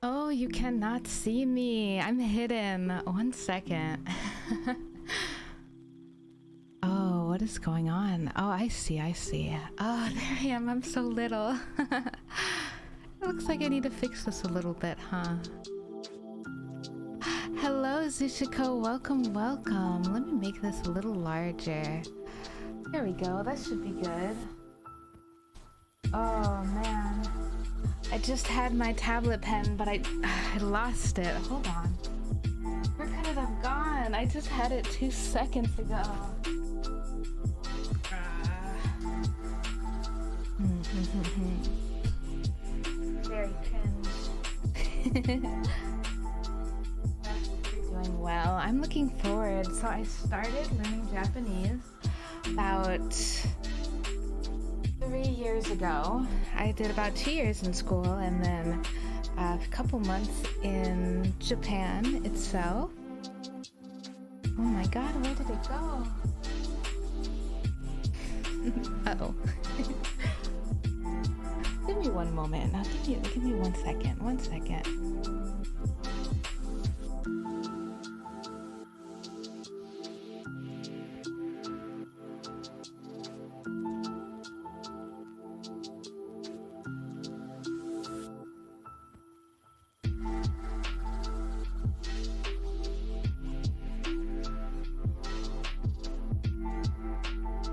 Oh, you cannot see me. I'm hidden. 1 second. Oh, what is going on? Oh, I see, I see. Oh, there I am. I'm so little. It looks like I need to fix this a little bit, huh? Hello, Zushiko. Welcome, welcome. Let me make this a little larger. There we go. That should be good. Oh, man. I just had my tablet pen, but I lost it. Hold on. Where could it have gone? I just had it 2 seconds ago. Very cringe. You're doing well. I'm looking forward. So I started learning Japanese about 3 years ago. I did about 2 years in school and then a couple months in Japan itself. Oh my god, where did it go? Uh-oh. Give me one moment. Now give me 1 second. 1 second.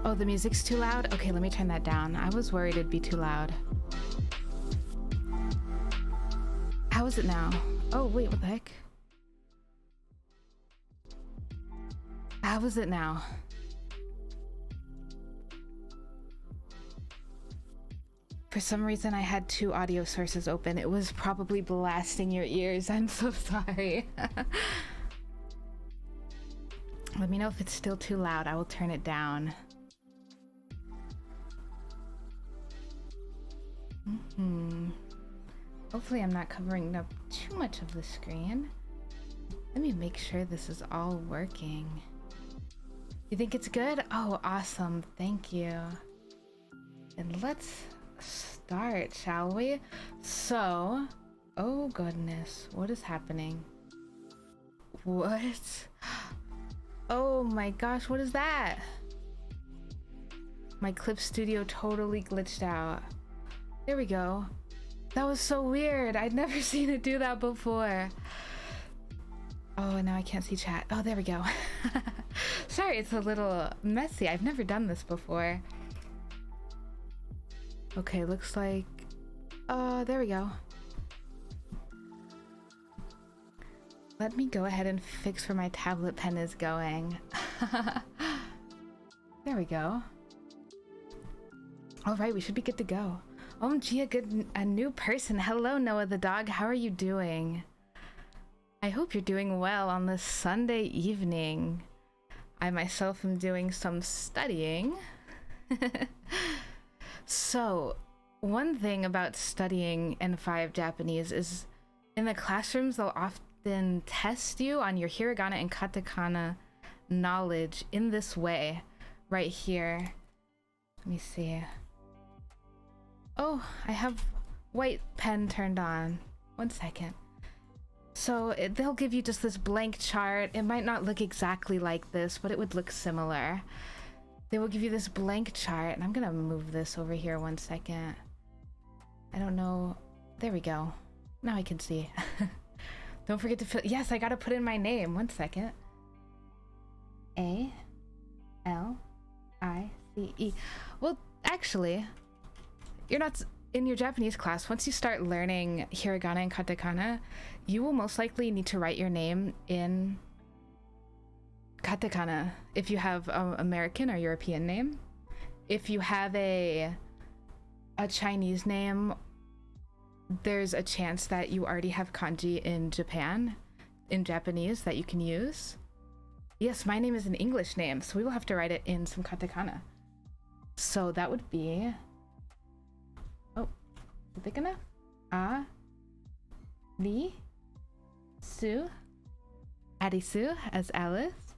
Oh, the music's too loud? Okay, let me turn that down. I was worried it'd be too loud. How is it now? Oh, wait, what the heck? How is it now? For some reason, I had 2 audio sources open. It was probably blasting your ears. I'm so sorry. Let me know if it's still too loud. I will turn it down. Hopefully I'm not covering up too much of the screen. Let me make sure this is all working. You think it's good? Oh, awesome. Thank you. And let's start, shall we? So, oh goodness, what is happening? What? Oh my gosh, what is that? My Clip Studio totally glitched out. There we go. That was so weird. I'd never seen it do that before. Oh, and now I can't see chat. Oh, there we go. Sorry, it's a little messy. I've never done this before. Okay, looks like... there we go. Let me go ahead and fix where my tablet pen is going. There we go. All right, we should be good to go. OMG, a new person. Hello, Noah the dog. How are you doing? I hope you're doing well on this Sunday evening. I myself am doing some studying. So, one thing about studying N5 Japanese is in the classrooms, they'll often test you on your Hiragana and Katakana knowledge in this way, right here. Let me see. Oh, I have white pen turned on. 1 second. So they'll give you just this blank chart. It might not look exactly like this, but it would look similar. They will give you this blank chart, and I'm gonna move this over here 1 second. I don't know. There we go. Now I can see. Don't forget to fill. Yes, I gotta put in my name. 1 second. A-L-I-C-E. Well, actually, you're not in your Japanese class. Once you start learning Hiragana and Katakana, you will most likely need to write your name in Katakana if you have an American or European name. If you have a Chinese name, there's a chance that you already have kanji in Japanese that you can use. Yes, my name is an English name, so we will have to write it in some Katakana. So that would be... Oh, is it gonna? Su. Arisu as Alice.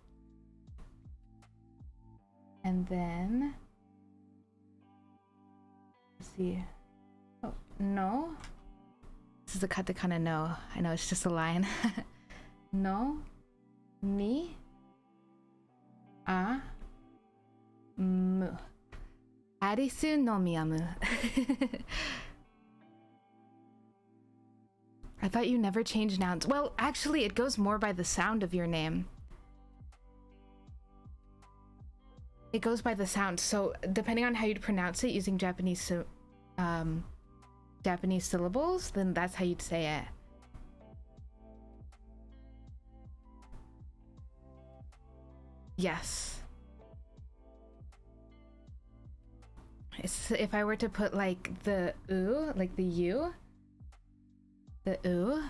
And then... Let's see. Oh, no. is a katakana no. I know it's just a line. No, ni, a, mu. Arisu nomium. I thought you never changed nouns. Well, actually, it goes more by the sound of your name. It goes by the sound. So depending on how you'd pronounce it using Japanese syllables, then that's how you'd say it. Yes. If I were to put like the u, like the u, the u,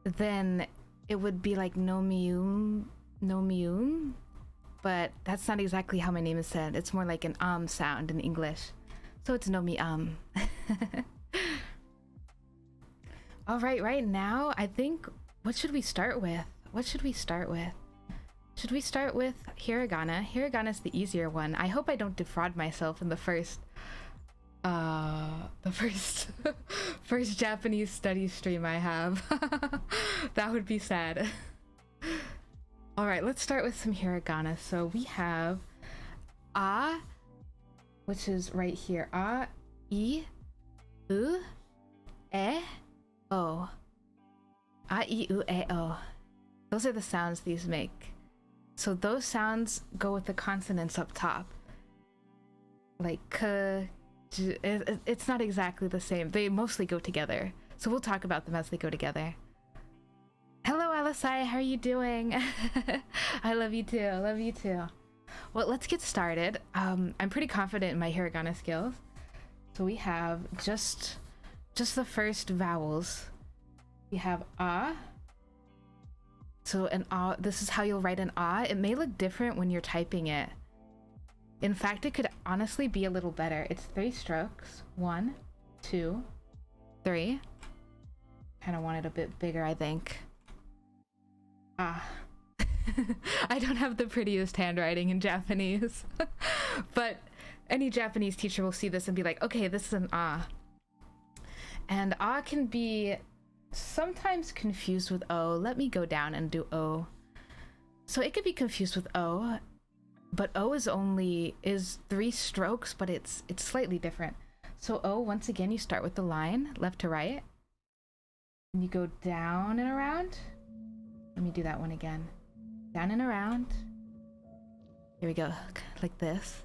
then it would be like nomium, nomium, but that's not exactly how my name is said. It's more like an sound in English. So it's nomium. All right now, I think, what should we start with? What should we start with? Should we start with Hiragana? Hiragana is the easier one. I hope I don't defraud myself in the first first Japanese studies stream I have. That would be sad. All right, let's start with some Hiragana. So we have a, which is right here. A, I, U, E, O. A, I, U, E, O. Those are the sounds these make. So those sounds go with the consonants up top. Like k, j, it's not exactly the same. They mostly go together. So we'll talk about them as they go together. Hello, Alisai, how are you doing? I love you too, I love you too. Well, let's get started. I'm pretty confident in my Hiragana skills. So we have just the first vowels. We have a. So an a, this is how you'll write an a. It may look different when you're typing it. In fact, it could honestly be a little better. It's 3 strokes. 1, 2, 3. Kind of want it a bit bigger, I think. Ah. I don't have the prettiest handwriting in Japanese. But any Japanese teacher will see this and be like, okay, this is an ah. And ah can be sometimes confused with O. Let me go down and do O. So it could be confused with O, but O is 3 strokes, but it's slightly different. So O, once again, you start with the line left to right, and you go down and around. Let me do that one again. Down and around. Here we go, like this.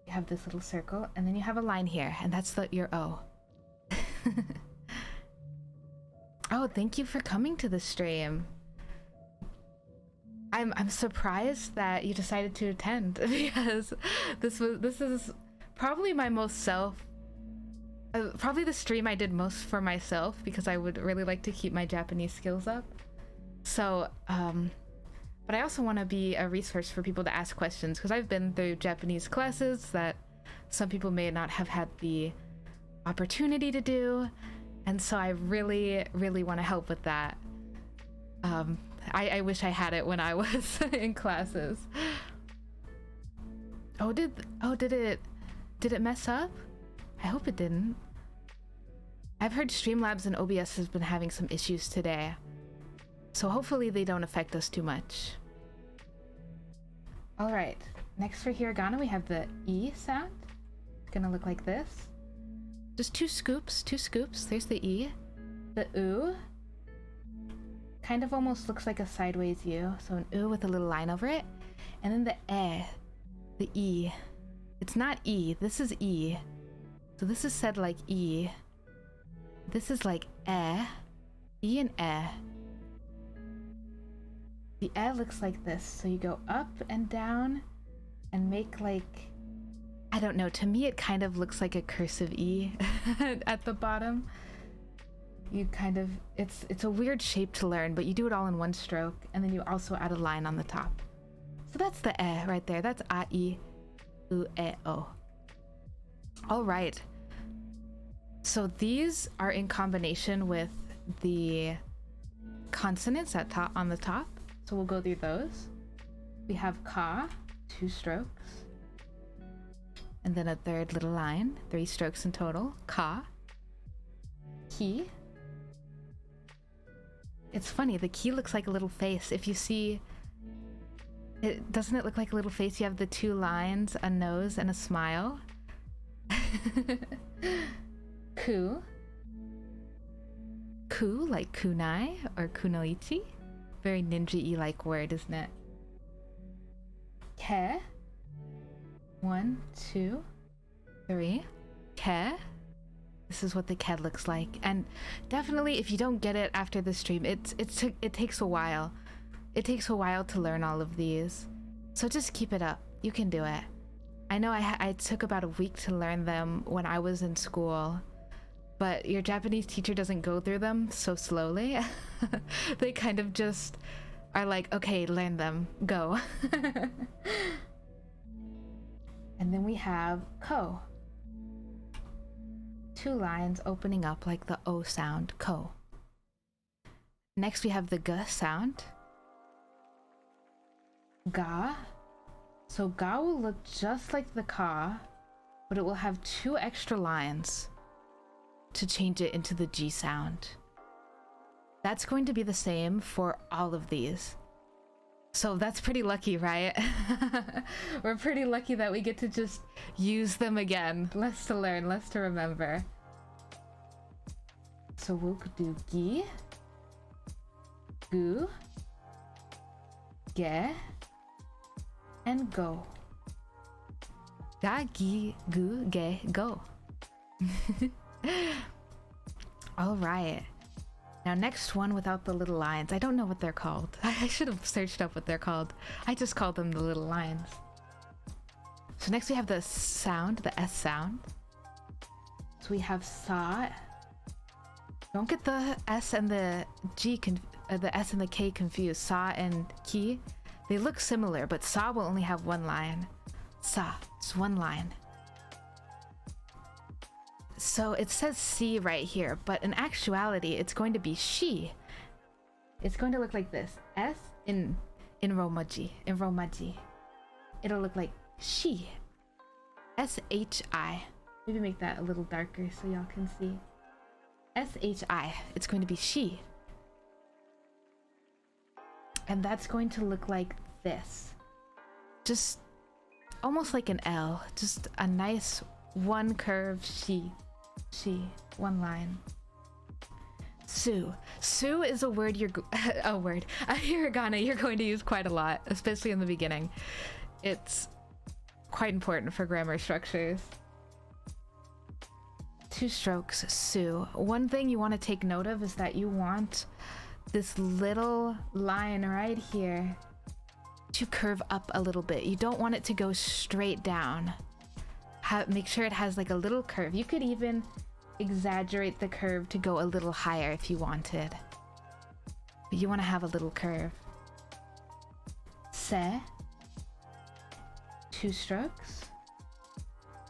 You have this little circle, and then you have a line here, and that's your O. Oh, thank you for coming to the stream. I'm surprised that you decided to attend because this is probably my most probably the stream I did most for myself because I would really like to keep my Japanese skills up. So, but I also want to be a resource for people to ask questions because I've been through Japanese classes that some people may not have had the opportunity to do. And so I really, really want to help with that. I wish I had it when I was in classes. Did it mess up? I hope it didn't. I've heard Streamlabs and OBS has been having some issues today. So hopefully they don't affect us too much. All right, next for Hiragana, we have the E sound. It's gonna look like this. Just 2 scoops. There's the E. The U kind of almost looks like a sideways U. So an U with a little line over it. And then the E. It's not E, this is E. So this is said like E. This is like E and The looks like this. So you go up and down and make like, I don't know, to me it kind of looks like a cursive E at the bottom. You kind of, it's a weird shape to learn, but you do it all in 1 stroke, and then you also add a line on the top. So that's the right there. That's A, I, U, E, O. All right. So these are in combination with the consonants on the top. So we'll go through those. We have ka, 2 strokes. And then a 3rd little line, 3 strokes in total. Ka. Ki, It's funny, the key looks like a little face. If you see it, doesn't it look like a little face? You have the two lines, a nose, and a smile. Ku. Ku, like kunai or kunoichi. Very ninja-y like word, isn't it? Ke. 1, 2, 3. Ke. This is what the ke looks like. And definitely, if you don't get it after the stream, it takes a while. It takes a while to learn all of these. So just keep it up. You can do it. I know I took about a week to learn them when I was in school, but your Japanese teacher doesn't go through them so slowly. They kind of just are like, okay, learn them, go. And then we have ko. 2 lines opening up like the O sound, ko. Next we have the g sound. Ga. So ga will look just like the ka, but it will have 2 extra lines to change it into the G sound. That's going to be the same for all of these. So that's pretty lucky, right? We're pretty lucky that we get to just use them again. Less to learn, less to remember. So we'll do gi, gu, ge, and go. Ga, gi, gu, ge, go. All right. Now next one without the little lines. I don't know what they're called. I should have searched up what they're called. I just called them the little lines. So next we have the sound, the S sound. So we have sa. Don't get the S and the G, the S and the K confused. Sa and ki, they look similar, but sa will only have 1 line. Sa, it's 1 line. So it says C right here, but in actuality, it's going to be she. It's going to look like this. S in Romaji. In Romaji. It'll look like she. S-H-I. Maybe make that a little darker so y'all can see. S-H-I. It's going to be she. And that's going to look like this. Just almost like an L. Just a nice 1 curve she. She. 1 line. Su. Su is a word a hiragana you're going to use quite a lot, especially in the beginning. It's quite important for grammar structures. 2 strokes, su. One thing you want to take note of is that you want this little line right here to curve up a little bit. You don't want it to go straight down. Make sure it has like a little curve. You could even exaggerate the curve to go a little higher if you wanted. But you want to have a little curve. Se. 2 strokes.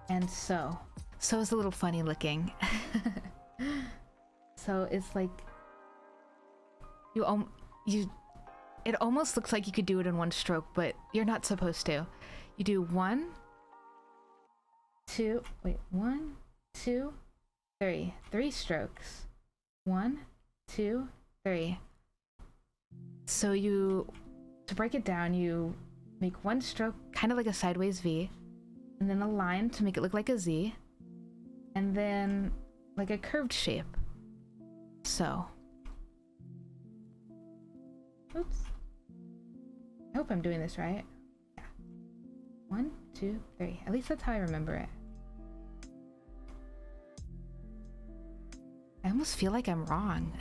And so. So is a little funny looking. So it's like it almost looks like you could do it in 1 stroke, but you're not supposed to. You do 1, 2, 1, 2, 3. 3 strokes. 1, 2, 3. So to break it down, you make 1 stroke, kind of like a sideways V, and then a line to make it look like a Z, and then like a curved shape. So. Oops. I hope I'm doing this right. Yeah. 1, 2, 3. At least that's how I remember it. I almost feel like I'm wrong.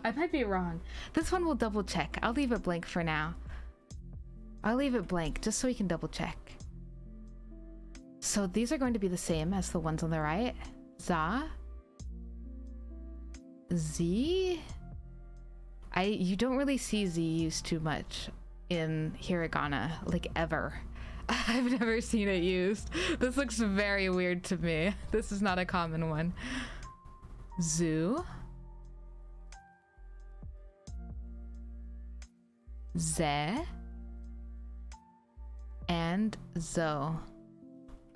I might be wrong. This one we'll double check. I'll leave it blank for now. I'll leave it blank just so we can double check. So these are going to be the same as the ones on the right. Za. Z. You don't really see Z used too much in hiragana, like ever. I've never seen it used. This looks very weird to me. This is not a common one. Zu. Ze. And zo.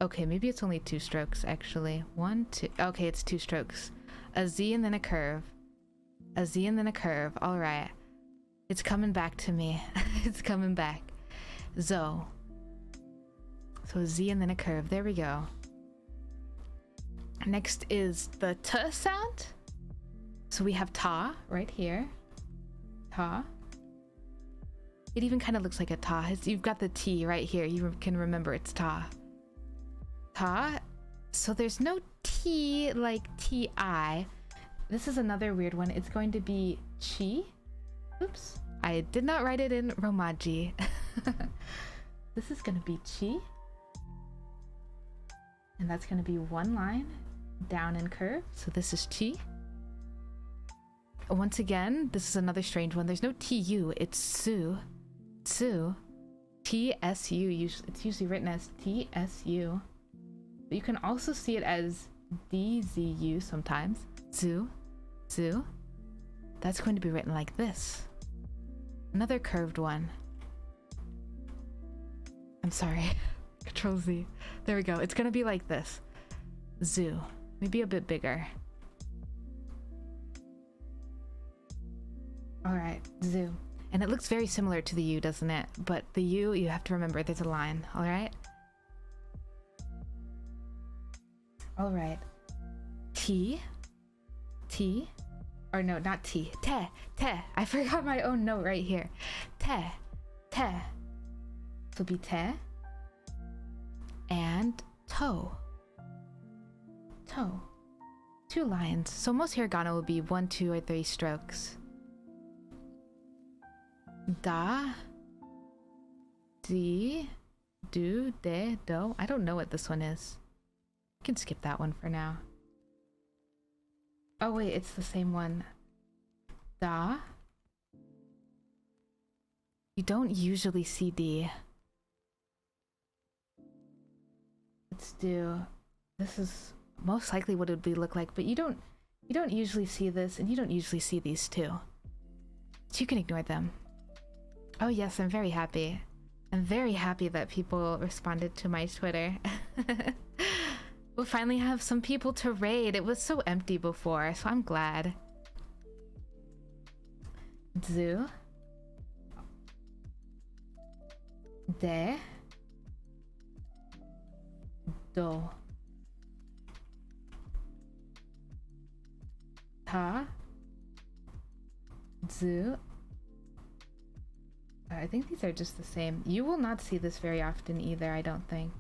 Okay, maybe it's only 2 strokes actually. 1, 2. Okay, it's 2 strokes. A Z and then a curve. A Z and then a curve. All right. It's coming back to me. It's coming back. Zo. So a Z and then a curve. There we go. Next is the T sound. So we have ta right here. Ta. It even kind of looks like a ta. You've got the T right here. You can remember it's ta. Ta. So there's no T like T-I. This is another weird one. It's going to be chi. Oops. I did not write it in Romaji. This is going to be chi. And that's going to be one line down and curve. So this is chi. Once again, this is another strange one. There's no TU. It's su. Su. TSU. It's usually written as TSU. But you can also see it as DZU sometimes. Zu. Zu. That's going to be written like this. Another curved one. I'm sorry. Control Z. There we go. It's going to be like this. Zu. Maybe a bit bigger. Alright, zoo. And it looks very similar to the U, doesn't it? But the U, you have to remember, there's a line, alright? Alright. T. T. Or no, not T. Te. Te. I forgot my own note right here. Te. Te. This will be te. And toe. Toe. 2 lines. So most hiragana will be 1, 2, or 3 strokes. Da, di, do, de, do. I don't know what this one is. You can skip that one for now. Oh wait, it's the same one. Da. You don't usually see D. Let's do. This is most likely what it would look like, but you don't usually see this, and you don't usually see these two. So you can ignore them. Oh yes, I'm very happy. I'm very happy that people responded to my Twitter. We'll finally have some people to raid. It was so empty before, so I'm glad. Zu. De. Do. Ta. Zu. I think these are just the same. You will not see this very often either, I don't think.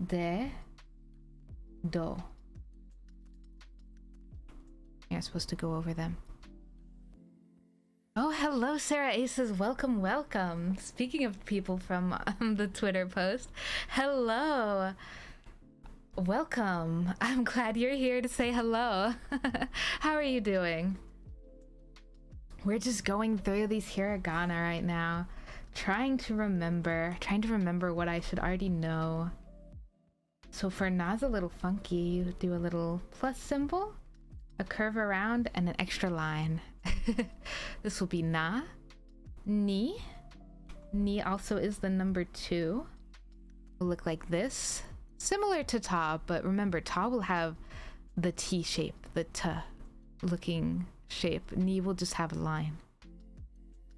De. Do. You're supposed to go over them. Oh, hello, Sarah Aces. Welcome, welcome. Speaking of people from the Twitter post, hello. Welcome. I'm glad you're here to say hello. How are you doing? We're just going through these hiragana right now, trying to remember what I should already know. So for na's a little funky, you do a little plus symbol, a curve around, and an extra line. This will be na, ni. Ni also is the number 2. Will look like this, similar to ta, but remember ta will have the T shape, the T looking shape. Ni will just have a line.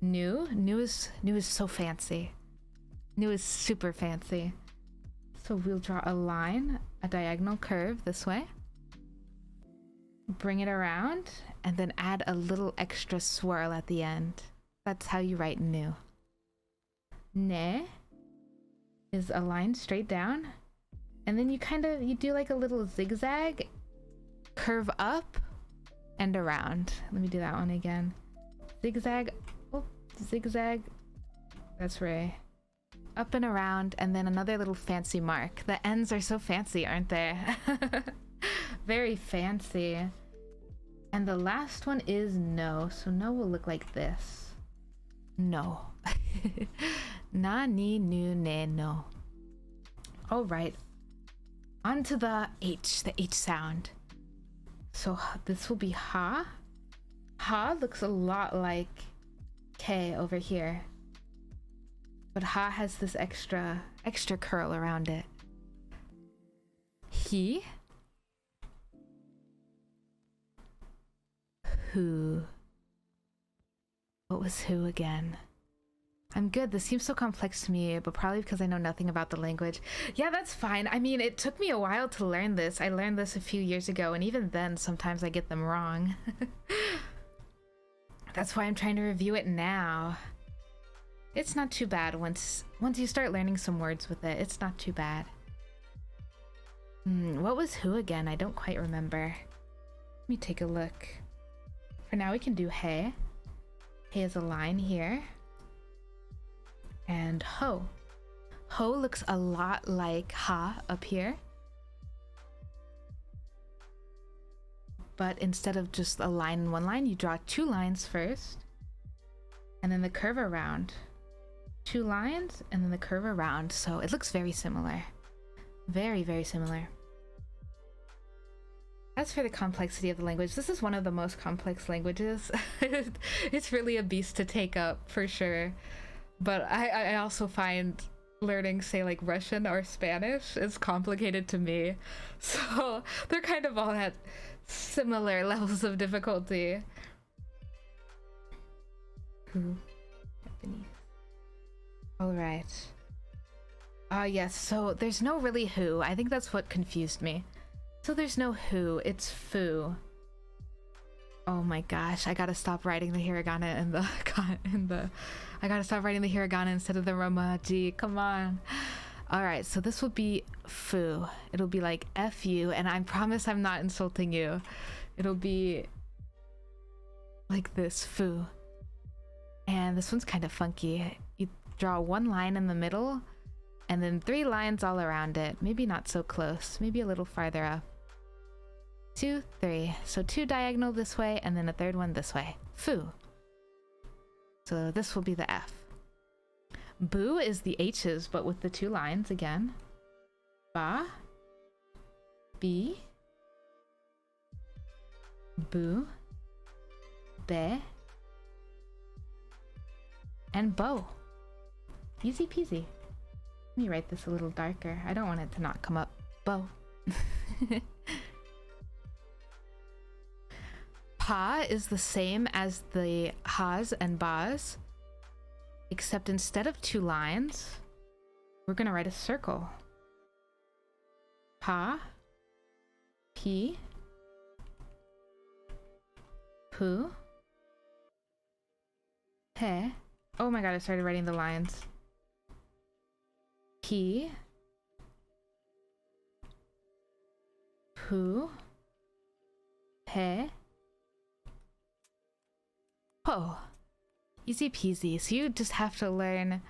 Nu is so fancy. Nu is super fancy. So we'll draw a line, a diagonal curve this way. Bring it around and then add a little extra swirl at the end. That's how you write nu. Ne is a line straight down, and then you do like a little zigzag, curve up and around. Let me do that one again. Zigzag, oh, zigzag, that's right. Up and around, and then another little fancy mark. The ends are so fancy, aren't they? Very fancy. And the last one is no. So no will look like this. No. Na, ni, nu, ne, no. All right. On to the H sound. So this will be ha. Ha looks a lot like K over here. But ha has this extra curl around it. Who? What was who again? I'm good. This seems so complex to me, but probably because I know nothing about the language. Yeah, that's fine. I mean, it took me a while to learn this. I learned this a few years ago, and even then, sometimes I get them wrong. That's why I'm trying to review it now. It's not too bad once you start learning some words with it. It's not too bad. What was who again? I don't quite remember. Let me take a look. For now, we can do hey. Hey is a line here. And ho. Ho looks a lot like ha up here. But instead of just a line and one line, you draw 2 lines first. And then the curve around. 2 lines and then the curve around. So it looks very similar. Very, very similar. As for the complexity of the language, this is one of the most complex languages. It's really a beast to take up, for sure. But I also find learning, say, like Russian or Spanish is complicated to me. So they're kind of all at similar levels of difficulty. Who? Japanese. Alright. Yes, so there's no really who. I think that's what confused me. So there's no who, it's fu. Oh my gosh, I gotta stop writing the hiragana I gotta stop writing the hiragana instead of the romaji. Come on. Alright, so this will be fu. It'll be like F-U, and I promise I'm not insulting you. It'll be like this, fu. And this one's kind of funky. You draw 1 line in the middle, and then 3 lines all around it. Maybe not so close, maybe a little farther up. 2, 3. So 2 diagonal this way, and then a 3rd one this way. Fu. So this will be the F. Bu is the H's, but with the 2 lines again. Ba. Bi. Bu. Be. And bo. Easy peasy. Let me write this a little darker. I don't want it to not come up. Bo. Pa is the same as the has and bas, except instead of 2 lines, we're gonna write a circle. Pa, pi, pu, he. Oh my god, I started writing the lines. Pi, pu, he, po. Easy peasy. So you just have to learn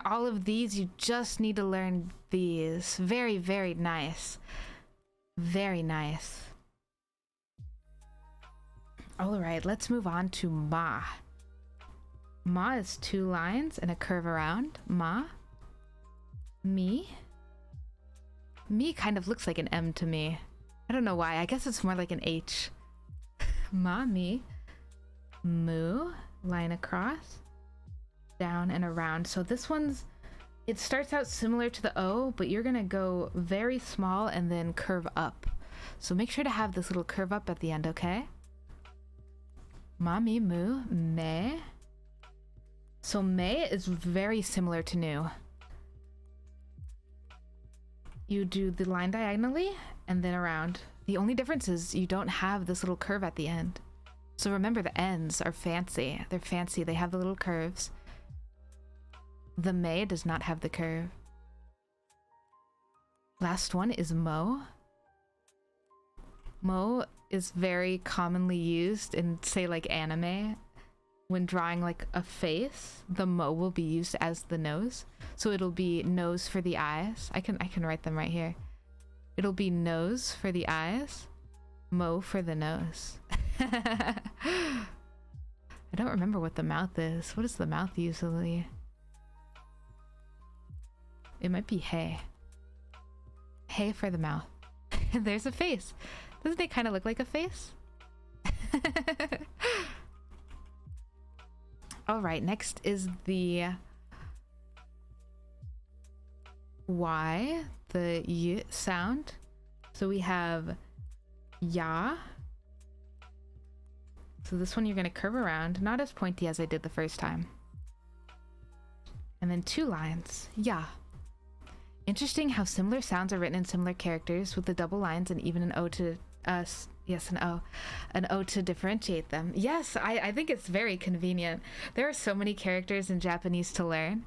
all of these. You just need to learn these. Very, very nice. Very nice. All right, let's move on to ma. Ma is 2 lines and a curve around. Ma. Mi. Mi kind of looks like an M to me. I don't know why. I guess it's more like an H. Ma, mi. Mu, line across, down and around. So this one's, it starts out similar to the O, but you're gonna go very small and then curve up. So make sure to have this little curve up at the end, okay? Ma, mi, mu, me. So me is very similar to nu. You do the line diagonally and then around. The only difference is you don't have this little curve at the end. So remember, the ends are fancy. They're fancy. They have the little curves. The me does not have the curve. Last one is mo. Mo is very commonly used in, say, like anime. When drawing like a face, the mo will be used as the nose. So it'll be nose for the eyes. I can write them right here. It'll be nose for the eyes, mo for the nose. I don't remember what the mouth is. What is the mouth usually? It might be hey. Hey for the mouth. There's a face. Doesn't it kind of look like a face? All right, next is the Y, the Y sound. So we have ya, So this one you're going to curve around, not as pointy as I did the first time. And then 2 lines. Yeah. Interesting how similar sounds are written in similar characters with the double lines and even an O to yes, an O to differentiate them. Yes, I think it's very convenient. There are so many characters in Japanese to learn.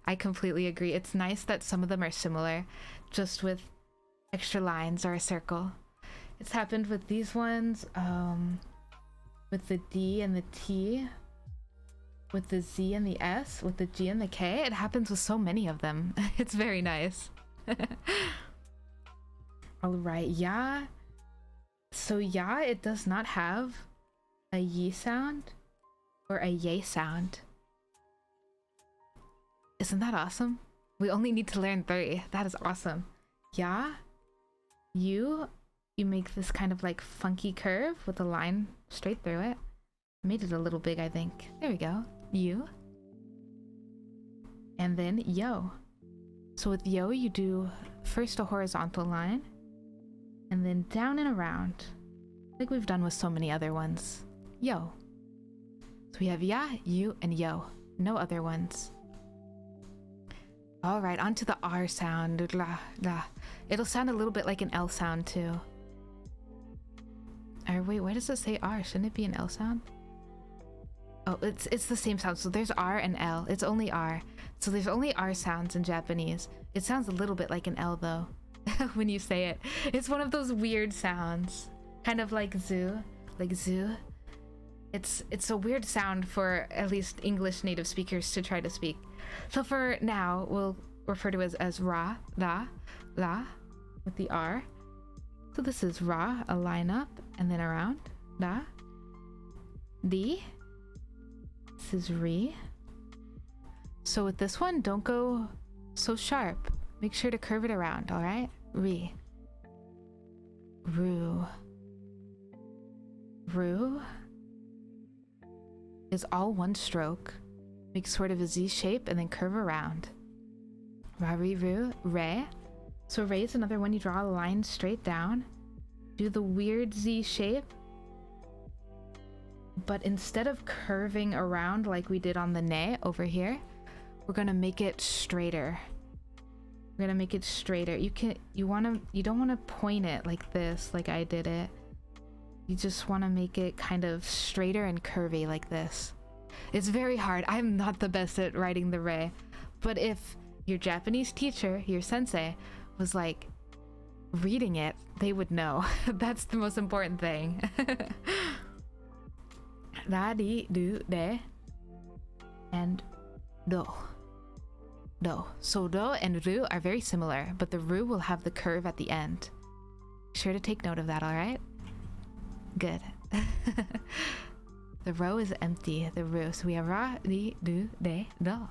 I completely agree. It's nice that some of them are similar, just with extra lines or a circle. It's happened with these ones, with the D and the T, with the Z and the S, with the G and the K. It happens with so many of them. It's very nice. All right, yeah. So yeah, it does not have a yi sound or a ye sound. Isn't that awesome? We only need to learn 3. That is awesome. Yeah, you make this kind of like funky curve with a line straight through it. Made it a little big, I think. There we go. You. And then yo. So with yo, you do first a horizontal line and then down and around, like we've done with so many other ones. Yo. So we have ya, you, and yo. No other ones. All right, onto the R sound. La, la. It'll sound a little bit like an L sound too. Or wait, why does it say R? Shouldn't it be an L sound? Oh, it's the same sound. So there's R and L. It's only R. So there's only R sounds in Japanese. It sounds a little bit like an L though, when you say it. It's one of those weird sounds, kind of like zoo, like zoo. It's a weird sound for at least English native speakers to try to speak. So for now, we'll refer to it as ra, la, la, with the R. So this is ra, a line up and then around, da, di. This is re. So with this one, don't go so sharp. Make sure to curve it around, all right? Re. Ru. Ru is all one stroke. Make sort of a Z shape and then curve around. Ra, re, ru, re. So re is another one. You draw a line straight down. Do the weird Z shape. But instead of curving around like we did on the ne over here, we're gonna make it straighter. We're gonna make it straighter. You don't wanna point it like this, like I did it. You just wanna make it kind of straighter and curvy like this. It's very hard. I'm not the best at writing the re, but if your Japanese teacher, your sensei, was like reading it, they would know. That's the most important thing. Da, di, do, de, and do. Do. So do and ru are very similar, but the ru will have the curve at the end. Be sure to take note of that, alright? Good. The ro is empty, the ru. So we have ra, di, do, de, do.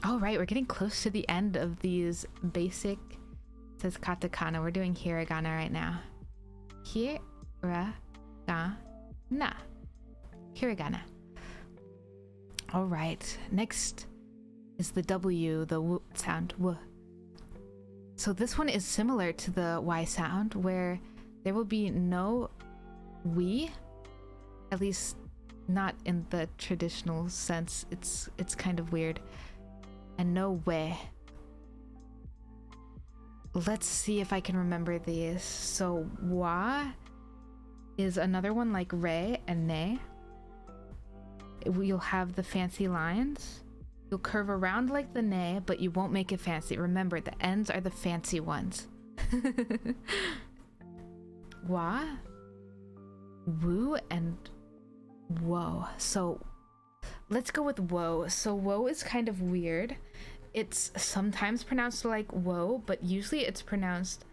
Alright, we're getting close to the end of these basic, it says katakana. We're doing hiragana right now. Hiragana. Hiragana. All right, next is the W, the W sound, W. So this one is similar to the Y sound, where there will be no we, at least not in the traditional sense. It's kind of weird, and no we. Let's see if I can remember these. So wa is another one like re and ne. You'll have the fancy lines. You'll curve around like the ne, but you won't make it fancy. Remember, the ends are the fancy ones. Wa, woo, and whoa. So let's go with whoa. So whoa is kind of weird. It's sometimes pronounced like whoa, but usually it's pronounced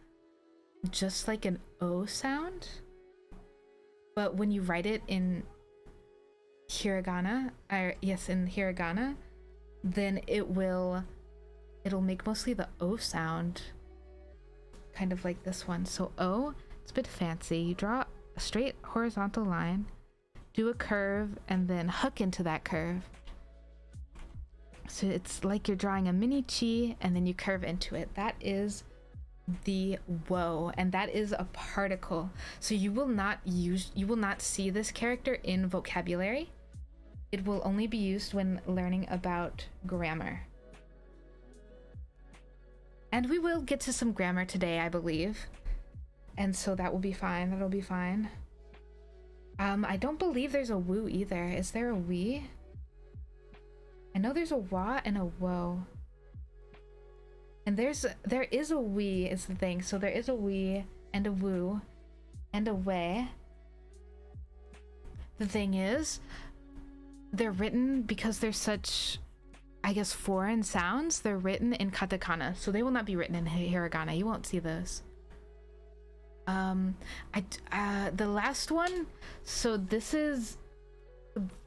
just like an O sound. But when you write it in hiragana, in hiragana, then it'll make mostly the O sound, kind of like this one. So O, it's a bit fancy. You draw a straight horizontal line, do a curve, and then hook into that curve. So it's like you're drawing a mini chi and then you curve into it. That is the woe, and that is a particle. So you will not see this character in vocabulary. It will only be used when learning about grammar. And we will get to some grammar today, I believe. And so that will be fine. That'll be fine. I don't believe there's a woo either. Is there a we? I know there's a wa and a wo. And there is a we is the thing. So there is a we and a woo and a way. The thing is, they're written because they're such, I guess, foreign sounds. They're written in katakana, so they will not be written in hiragana. You won't see those. The last one, so this is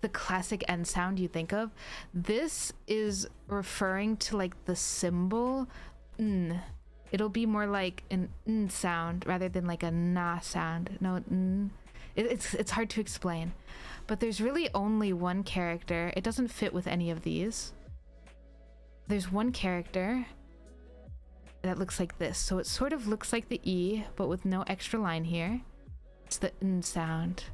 the classic N sound you think of. This is referring to like the symbol n. It'll be more like an n sound rather than like a na sound. No, n. It's hard to explain, but there's really only one character. It doesn't fit with any of these. There's one character that looks like this. So it sort of looks like the E, but with no extra line here. It's the N sound.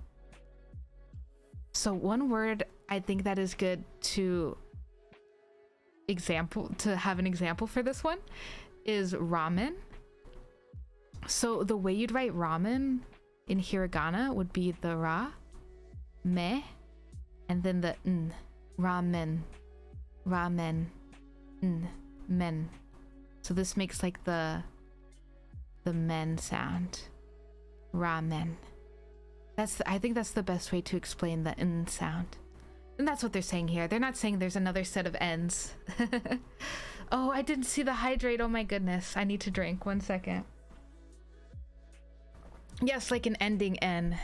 So one word I think that is good to have an example for this one is ramen. So the way you'd write ramen in hiragana would be the ra, me, and then the n. Ramen, ramen, n, men. So this makes like the men sound. Ramen. I think that's the best way to explain the n sound. And that's what they're saying here. They're not saying there's another set of n's. Oh, I didn't see the hydrate. Oh my goodness. I need to drink. 1 second. Yes, like an ending n.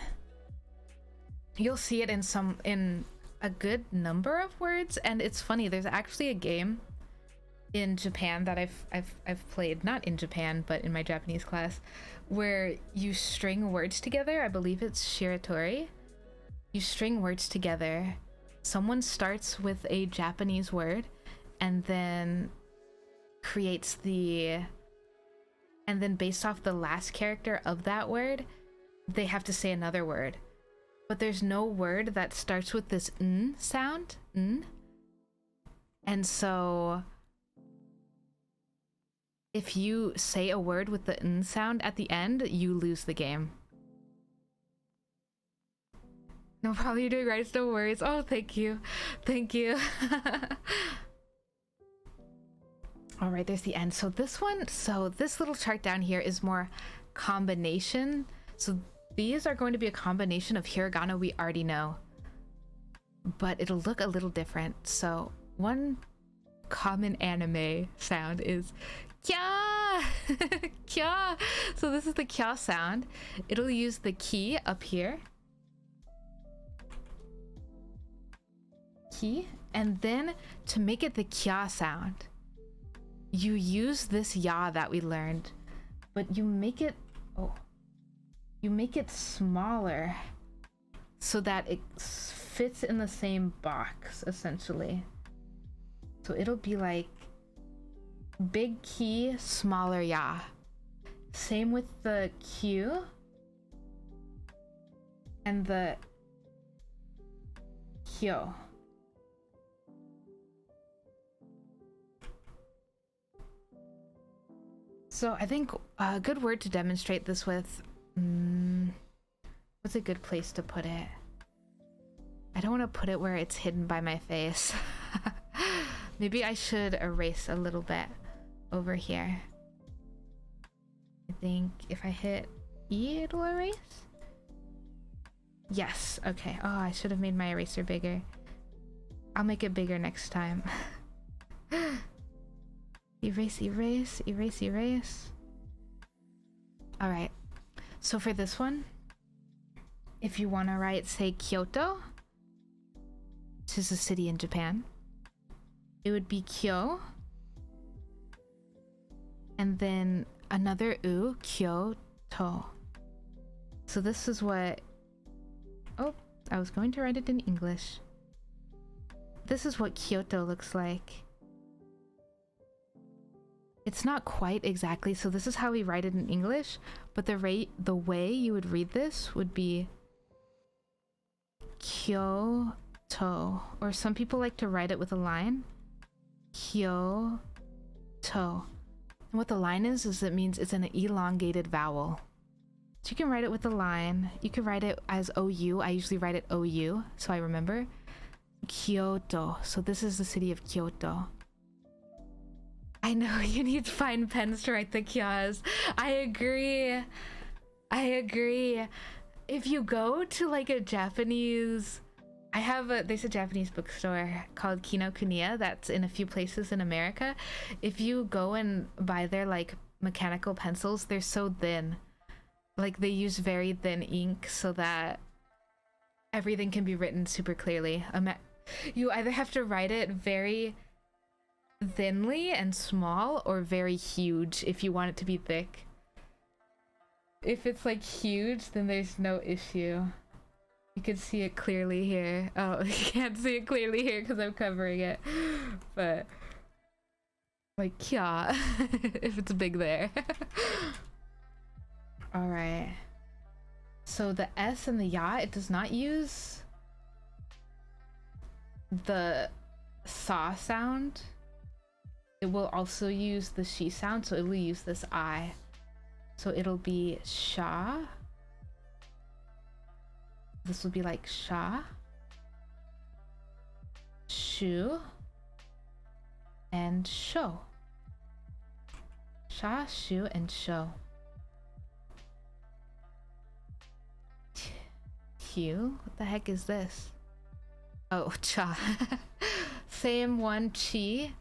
You'll see it in a good number of words, and it's funny. There's actually a game in Japan that I've played, not in Japan but in my Japanese class, where you string words together. I believe it's shiratori. You string words together. Someone starts with a Japanese word and then creates and then based off the last character of that word, they have to say another word. But there's no word that starts with this n sound, n. And so if you say a word with the n sound at the end, you lose the game. No problem, you're doing right, no worries. Oh, thank you. Thank you. All right, there's the end. So this little chart down here is more combination. So these are going to be a combination of hiragana we already know, but it'll look a little different. So one common anime sound is kya. Kya. So this is the kya sound. It'll use the ki up here, ki, and then to make it the kya sound, you use this ya that we learned, but you make it smaller so that it fits in the same box essentially. So it'll be like big ki, smaller ya. Same with the Q and the kyo. So I think a good word to demonstrate this with, what's a good place to put it? I don't want to put it where it's hidden by my face. Maybe I should erase a little bit over here. I think if I hit E, it'll erase? Yes, okay. Oh, I should have made my eraser bigger. I'll make it bigger next time. Erase, erase, erase, erase. All right. So for this one, if you want to write, say, Kyoto, this is a city in Japan, it would be Kyo, and then another U, Kyoto. So this is what, oh, I was going to write it in English. This is what Kyoto looks like. it's not quite exactly, so this is how we write it in English, but the way you would read this would be Kyoto, or some people like to write it with a line. Kyoto. And what the line is it means it's an elongated vowel. So you can write it with a line. You can write it as OU. I usually write it OU, so I remember. Kyoto. So this is the city of Kyoto. I know you need fine pens to write the kyas. I agree. If you go to like a Japanese, there's a Japanese bookstore called Kinokuniya that's in a few places in America. If you go and buy their like mechanical pencils, they're so thin. Like they use very thin ink so that everything can be written super clearly. You either have to write it very thinly and small or very huge if you want it to be thick. If it's like huge, then there's no issue. You can see it clearly here. Oh, you can't see it clearly here because I'm covering it. But like, yeah, if it's big there. All right. So the S and the ya, it does not use the sa sound. It will also use the she sound, so it will use this I. So it'll be sha. This will be like sha, shu, and sho. Sha, shu, and sho. Q? What the heck is this? Oh, cha. Same one, chi,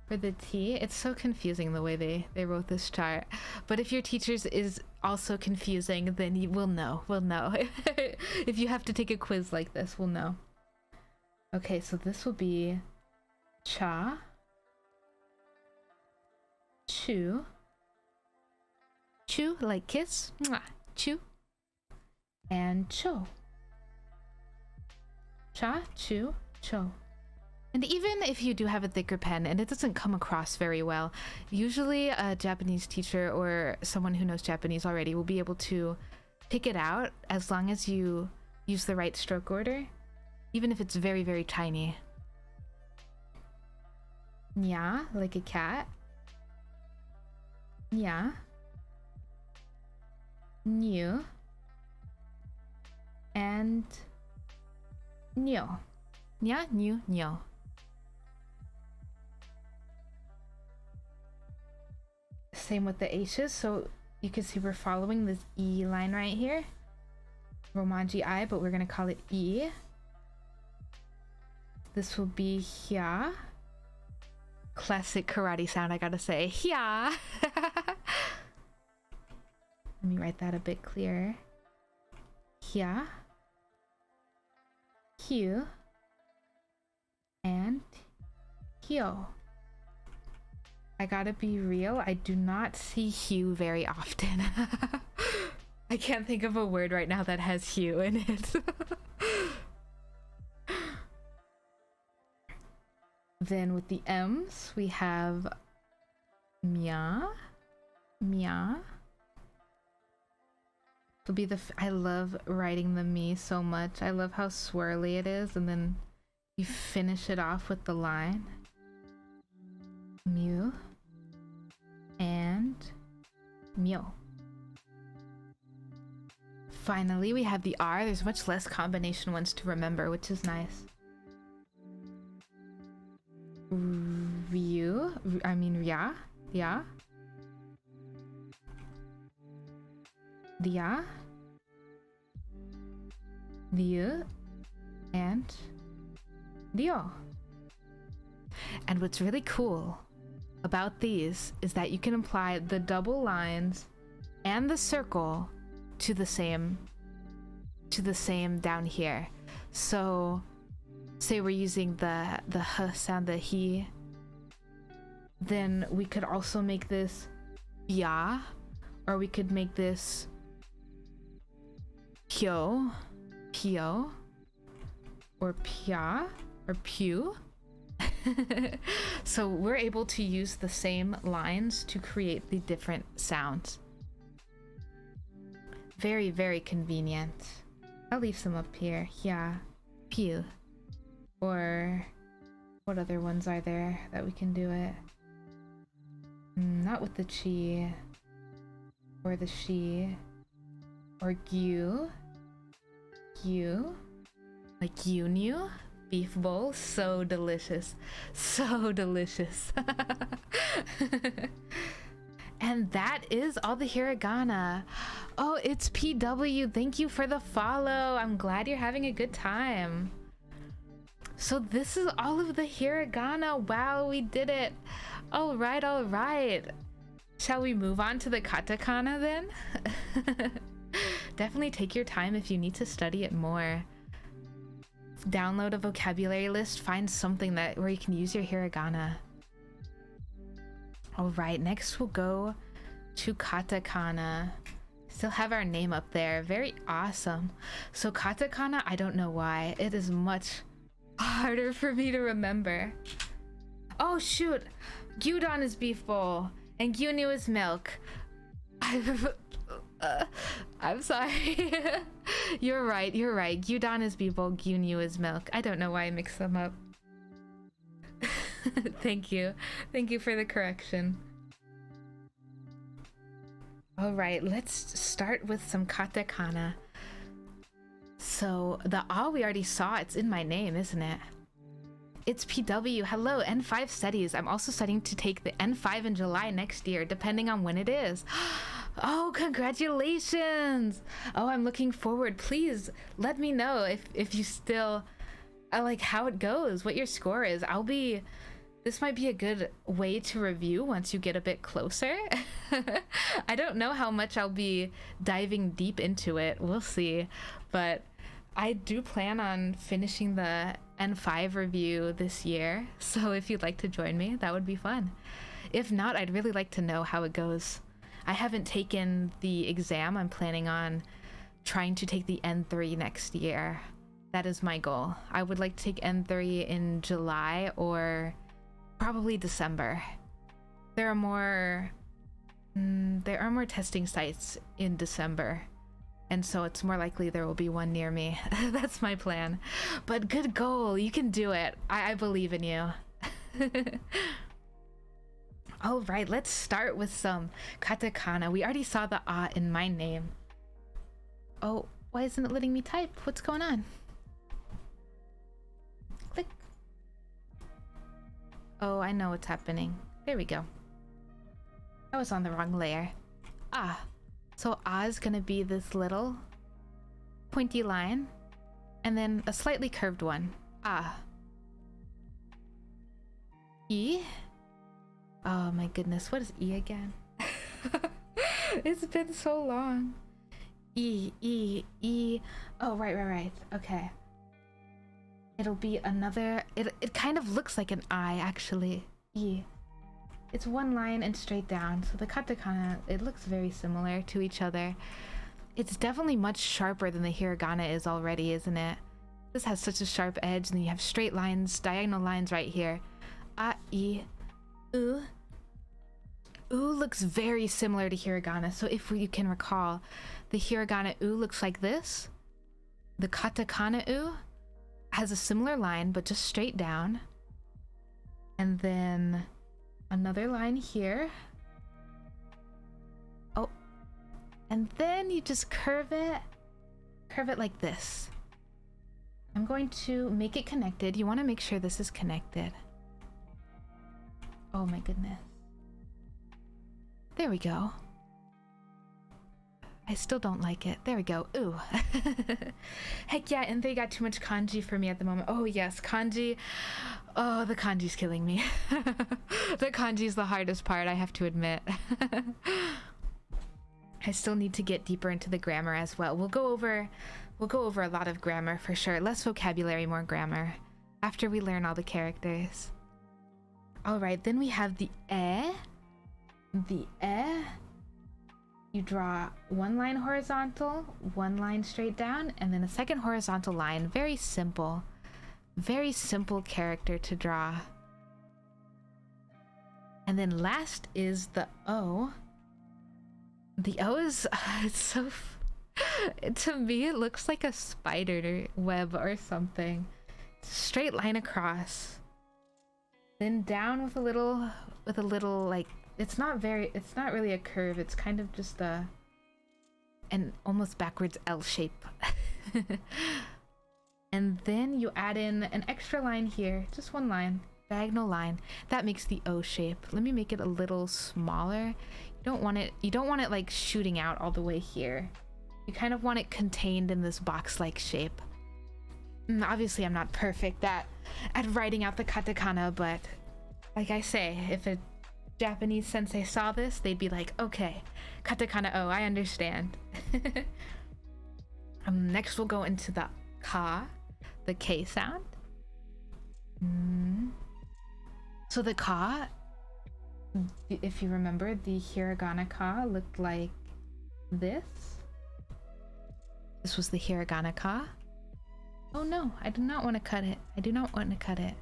for the T. It's so confusing the way they wrote this chart. But if your teacher's is also confusing, then you will know. We'll know. If you have to take a quiz like this, we'll know. Okay, so this will be cha, chu, chu like kiss, mwah, chu, and cho. Cha, chu, cho. And even if you do have a thicker pen and it doesn't come across very well, usually a Japanese teacher or someone who knows Japanese already will be able to pick it out as long as you use the right stroke order, even if it's very, very tiny. Nya, like a cat. Nya. Nyu. And nyo. Nya, nyu, nyo. Same with the H's, so you can see we're following this E line right here. Romanji I, but we're gonna call it E. This will be hya. Classic karate sound, I gotta say. Hya! Let me write that a bit clearer. Hya. Hyu. And hyo. I gotta be real, I do not see hue very often. I can't think of a word right now that has hue in it. Then with the M's, we have mya, mya. Will be I love writing the me so much. I love how swirly it is, and then you finish it off with the line. Mu and myo. Finally, we have the R. There's much less combination ones to remember, which is nice. Ryu, I mean Rya, Ya. Dia, Diu, and Dio. And what's really cool about these is that you can apply the double lines and the circle to the same down here. So say we're using the h sound, the he, then we could also make this ya, or we could make this pyo, pio, or pia, or pew. So we're able to use the same lines to create the different sounds. Very, very convenient. I'll leave some up here. Yeah. Pew. Or what other ones are there that we can do it? Not with the chi. Or the she. Or gyu. Gyu. Like gyunyu. Beef bowl. So delicious. So delicious. And that is all the hiragana. Oh, it's PW. Thank you for the follow. I'm glad you're having a good time. So this is all of the hiragana. Wow, we did it. All right, all right. Shall we move on to the katakana then? Definitely take your time if you need to study it more. Download a vocabulary list. Find something where you can use your hiragana. All right, next we'll go to katakana. Still have our name up there. Very awesome. So katakana, I don't know why. It is much harder for me to remember. Oh shoot, gyudon is beef bowl and gyunyu is milk. I'm sorry. You're right. Gyudon is beef bowl, gyunyu is milk. I don't know why I mixed them up. Thank you for the correction. All right, let's start with some katakana. So the we already saw. It's in my name, isn't it? It's PW. Hello, N5 studies. I'm also studying to take the N5 in July next year, depending on when it is. Oh, congratulations. Oh, I'm looking forward. Please let me know if you still like how it goes, what your score is. This might be a good way to review once you get a bit closer. I don't know how much I'll be diving deep into it. We'll see. But I do plan on finishing the N5 review this year. So if you'd like to join me, that would be fun. If not, I'd really like to know how it goes. I haven't taken the exam. I'm planning on trying to take the N3 next year. That is my goal. I would like to take N3 in July or probably December. There are more testing sites in December, and so it's more likely there will be one near me. That's my plan. But good goal. You can do it. I believe in you. All right, let's start with some katakana. We already saw the in my name. Oh, why isn't it letting me type? What's going on? Click. Oh, I know what's happening. There we go. I was on the wrong layer. So is gonna be this little pointy line and then a slightly curved one. E. Oh my goodness, what is E again? It's been so long. E. Oh, right. Okay. It'll be another, it kind of looks like an I actually. E. It's one line and straight down. So the katakana, it looks very similar to each other. It's definitely much sharper than the hiragana is already, isn't it? This has such a sharp edge, and you have straight lines, diagonal lines right here. I. U. U looks very similar to hiragana. So if you can recall, the hiragana U looks like this. The katakana U has a similar line, but just straight down. And then another line here. Oh, and then you just curve it like this. I'm going to make it connected. You want to make sure this is connected. Oh my goodness. There we go. I still don't like it. There we go. Ooh. Heck yeah, and they got too much kanji for me at the moment. Oh yes, kanji. Oh, the kanji's killing me. The kanji's the hardest part, I have to admit. I still need to get deeper into the grammar as well. We'll go over a lot of grammar for sure. Less vocabulary, more grammar. After we learn all the characters. Alright, then we have the e. The e. You draw one line horizontal, one line straight down, and then a second horizontal line. Very simple character to draw. And then last is the O. The O is, it's so, to me, it looks like a spider web or something. It's a straight line across. Then down with a little, like, it's not really a curve. It's kind of just an almost backwards L shape. And then you add in an extra line here, just one line, diagonal line. That makes the O shape. Let me make it a little smaller. You don't want it like shooting out all the way here. You kind of want it contained in this box-like shape. Obviously, I'm not perfect at writing out the katakana, but like I say, if a Japanese sensei saw this, they'd be like, okay, katakana O, I understand. Next, we'll go into the ka, the K sound. So the ka, if you remember, the hiragana ka looked like this. This was the hiragana ka. Oh no, I do not want to cut it. I do not want to cut it.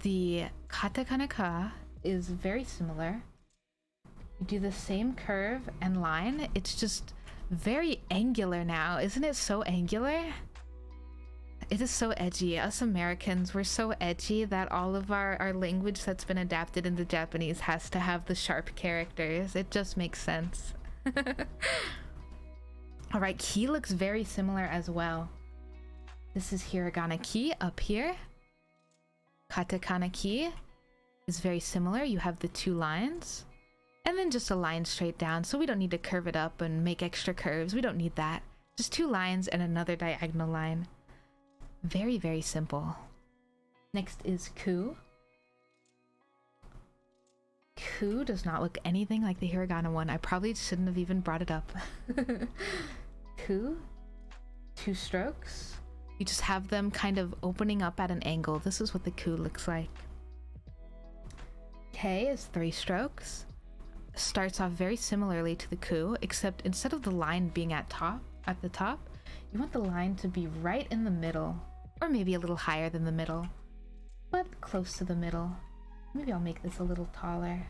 The katakana ka is very similar. You do the same curve and line. It's just very angular now. Isn't it so angular? It is so edgy. Us Americans, we're so edgy that all of our language that's been adapted into Japanese has to have the sharp characters. It just makes sense. All right, ki looks very similar as well. This is hiragana ki up here. Katakana ki is very similar. You have the two lines and then just a line straight down. So we don't need to curve it up and make extra curves. We don't need that. Just two lines and another diagonal line. Very, very simple. Next is ku. Ku does not look anything like the hiragana one. I probably shouldn't have even brought it up. Ku, two strokes. You just have them kind of opening up at an angle. This is what the ku looks like. K is three strokes. Starts off very similarly to the ku, except instead of the line being at the top, you want the line to be right in the middle, or maybe a little higher than the middle, but close to the middle. Maybe I'll make this a little taller.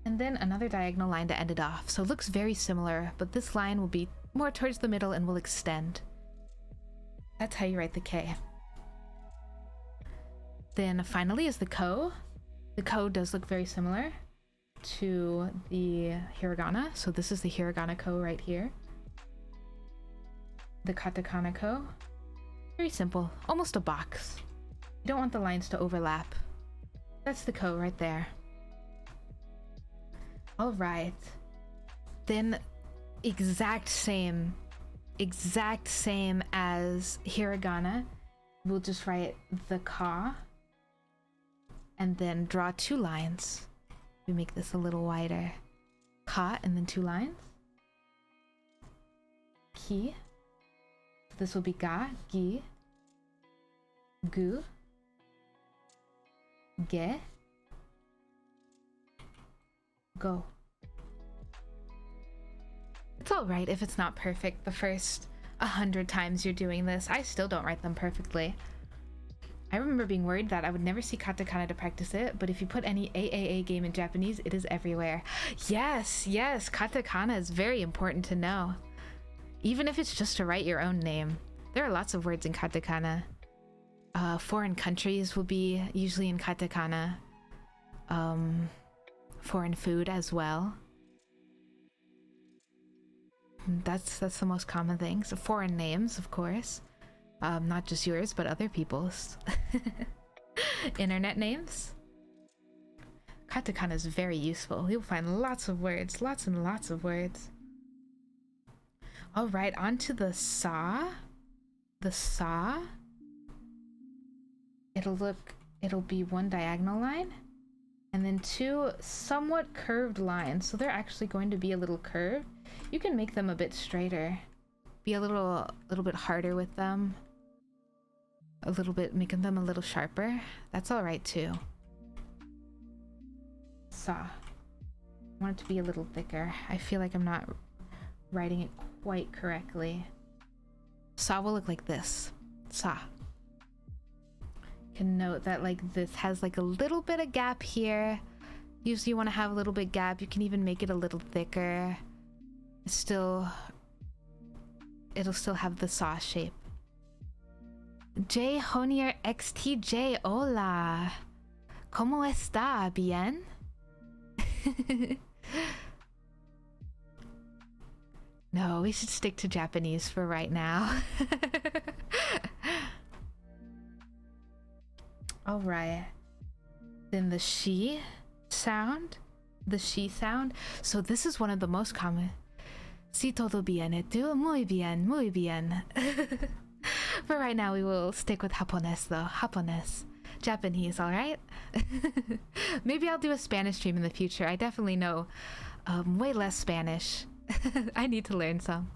And then another diagonal line to end it off. So it looks very similar, but this line will be more towards the middle and will extend. That's how you write the K. Then finally is the ko. The ko does look very similar to the hiragana. So this is the hiragana ko right here. The katakana ko. Very simple, almost a box. You don't want the lines to overlap. That's the ko right there. All right. Then exact same as hiragana. We'll just write the ka and then draw two lines. We make this a little wider. Ka and then two lines. Ki. This will be ga, gi, gu, ge, go. It's all right if it's not perfect the first 100 times you're doing this. I still don't write them perfectly. I remember being worried that I would never see katakana to practice it, but if you put any AAA game in Japanese, it is everywhere. Yes, katakana is very important to know. Even if it's just to write your own name. There are lots of words in katakana. Foreign countries will be usually in katakana. Foreign food as well. That's the most common thing. So foreign names, of course. Not just yours, but other people's. Internet names. Katakana is very useful. You'll find lots of words, lots and lots of words. All right, on to the sa. The sa. It'll be one diagonal line and then two somewhat curved lines. So they're actually going to be a little curved. You can make them a bit straighter. Be a little bit harder with them. Making them a little sharper. That's all right too. Sa. I want it to be a little thicker. I feel like I'm not writing it quite correctly. Sa will look like this. Sa. You can note that like this has like a little bit of gap here, Usually you want to have a little bit gap. You can even make it a little thicker. It'll still have the sauce shape. J Honier XTJ, hola. ¿Cómo está? Bien? No, we should stick to Japanese for right now. Alright. Then the she sound. The she sound. So this is one of the most common. Si todo bien, tú? Muy bien, muy bien. For right now, we will stick with Japonés though. Japonés. Japanese, alright? Maybe I'll do a Spanish stream in the future. I definitely know way less Spanish. I need to learn some.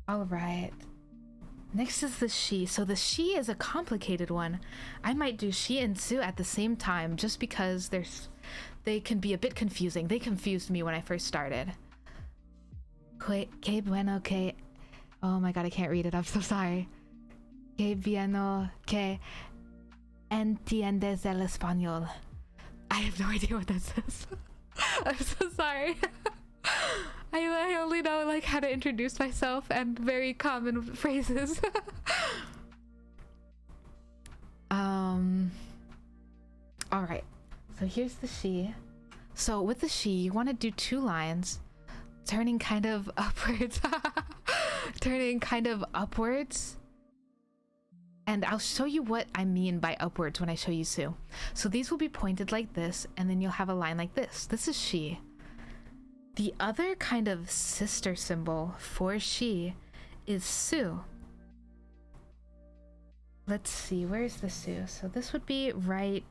Alright. Next is the she. So the she is a complicated one. I might do she and su at the same time just because they can be a bit confusing. They confused me when I first started. Que bueno que... Oh my god, I can't read it. I'm so sorry. Que bueno que entiendes el español. I have no idea what that says. I'm so sorry. I only know like how to introduce myself and very common phrases. Alright. So here's the she. So with the she, you want to do 2 lines, turning kind of upwards. Turning kind of upwards. And I'll show you what I mean by upwards when I show you su. So these will be pointed like this, and then you'll have a line like this. This is she. The other kind of sister symbol for she is su. Let's see, where's the su? So this would be right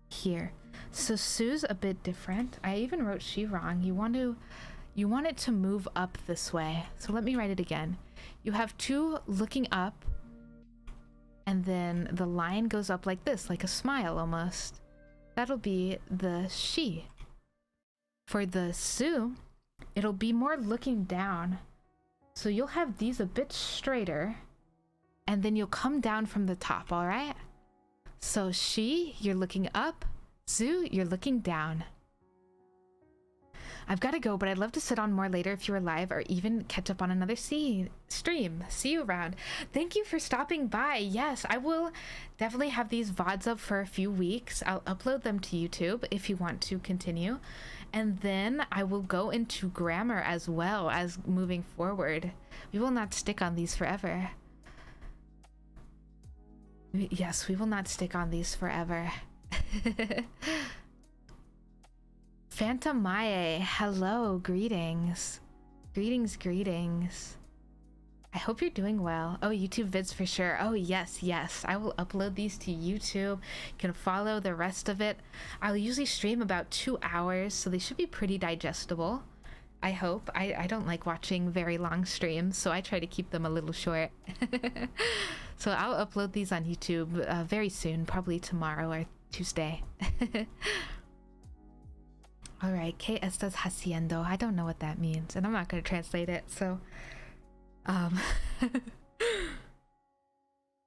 here. So su's a bit different. I even wrote she wrong. You want it to move up this way. So let me write it again. You have 2 looking up, and then the line goes up like this, like a smile almost. That'll be the she. For the su, it'll be more looking down. So you'll have these a bit straighter, and then you'll come down from the top, alright? So she, you're looking up. Su, you're looking down. I've got to go, but I'd love to sit on more later if you were live, or even catch up on another stream. See you around. Thank you for stopping by. Yes, I will definitely have these VODs up for a few weeks. I'll upload them to YouTube if you want to continue. And then I will go into grammar as well as moving forward. We will not stick on these forever. Yes, we will not stick on these forever. Phantom Mae, hello, greetings. Greetings. I hope you're doing well. Oh, YouTube vids for sure. Oh, yes. I will upload these to YouTube. You can follow the rest of it. I'll usually stream about 2 hours, so they should be pretty digestible. I hope. I don't like watching very long streams, so I try to keep them a little short. So I'll upload these on YouTube very soon, probably tomorrow or Tuesday. Alright, ¿qué estás haciendo? I don't know what that means, and I'm not going to translate it, so...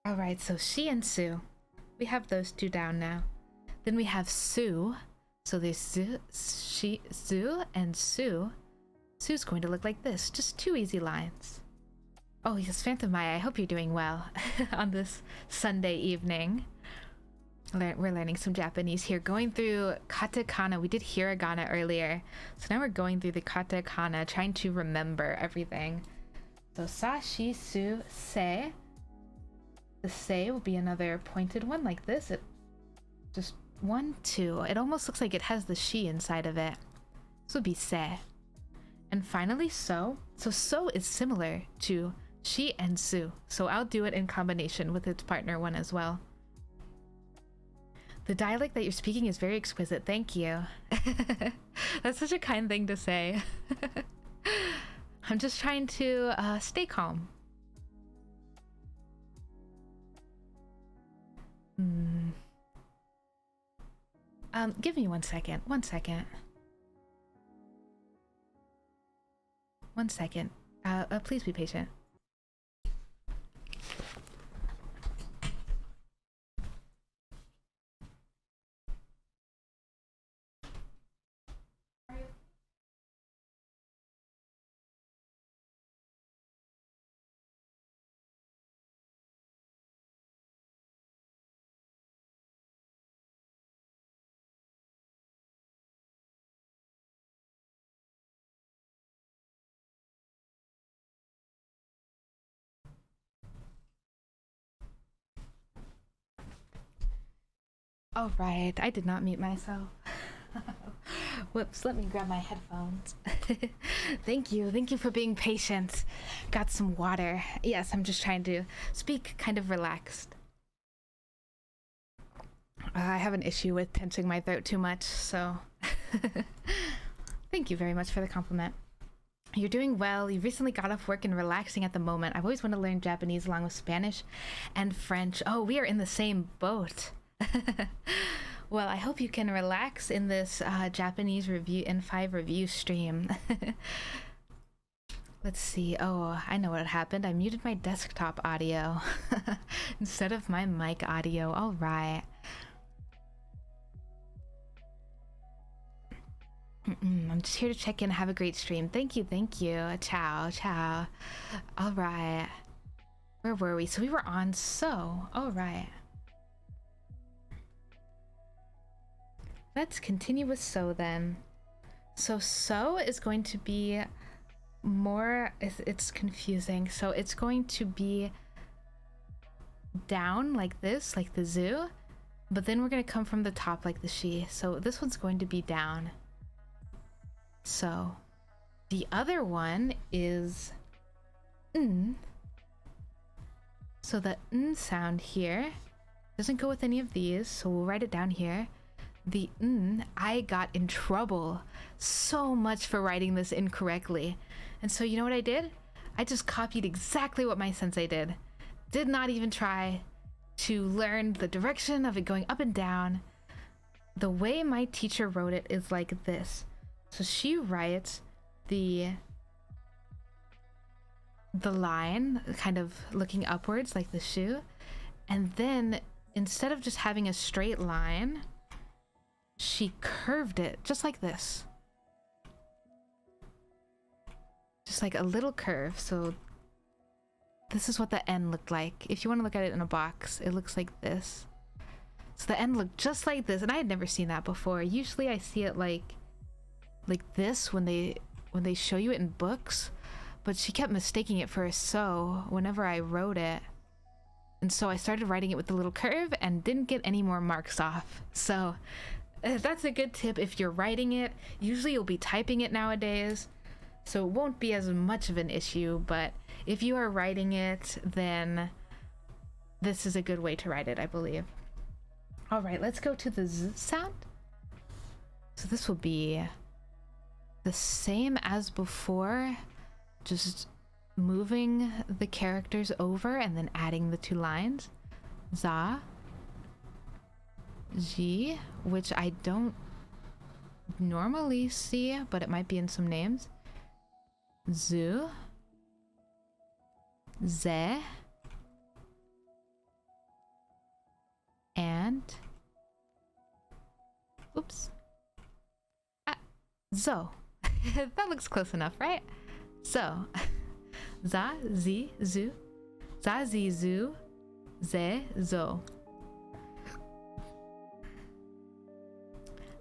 Alright, so she and su. We have those 2 down now. Then we have su. So there's su, she, su, and su. Su's going to look like this. Just 2 easy lines. Oh yes, Phantom Maya, I hope you're doing well on this Sunday evening. We're learning some Japanese here. Going through Katakana. We did Hiragana earlier. So now we're going through the Katakana, trying to remember everything. So sa, shi, su, se. The se will be another pointed one like this. It just 1, 2. It almost looks like it has the she inside of it. This would be se. And finally so. So so is similar to she and su. So I'll do it in combination with its partner one as well. The dialect that you're speaking is very exquisite. Thank you. That's such a kind thing to say. I'm just trying to stay calm. Give me 1 second. 1 second. 1 second. Please be patient. All right, I did not mute myself. Whoops, let me grab my headphones. Thank you for being patient. Got some water. Yes, I'm just trying to speak kind of relaxed. I have an issue with tensing my throat too much, so thank you very much for the compliment. You're doing well. You recently got off work and relaxing at the moment. I've always wanted to learn Japanese along with Spanish and French. Oh, we are in the same boat. Well, I hope you can relax in this Japanese review N5 review stream. Let's see. Oh, I know what happened. I muted my desktop audio instead of my mic audio. All right. I'm just here to check in. Have a great stream. Thank you. Ciao, ciao. All right. Where were we? So we were on So. All right. Let's continue with So then. So is going to be more, it's confusing. So it's going to be down like this, like the zoo, but then we're going to come from the top like the she. So this one's going to be down. So the other one is n. So the n sound here doesn't go with any of these, so we'll write it down here. The n, I got in trouble so much for writing this incorrectly. And so you know what I did? I just copied exactly what my sensei did. Did not even try to learn the direction of it going up and down. The way my teacher wrote it is like this. So she writes the line kind of looking upwards like the shoe, and then instead of just having a straight line, she curved it just like this, just like a little curve. So this is what the N looked like. If you want to look at it in a box, it looks like this. So the N looked just like this, and I had never seen that before. Usually I see it like this when they show you it in books, but she kept mistaking it for a So whenever I wrote it, and so I started writing it with the little curve and didn't get any more marks off. So that's a good tip if you're writing it. Usually you'll be typing it nowadays, so it won't be as much of an issue, but if you are writing it, then this is a good way to write it, I believe. All right, let's go to the Z sound. So this will be the same as before, just moving the characters over and then adding the two lines. Za, Ji, which I don't normally see, but it might be in some names. Zu, Ze, and oops, Zo. That looks close enough, right? So, za, zi, zu, za, zi, zu, ze, zo.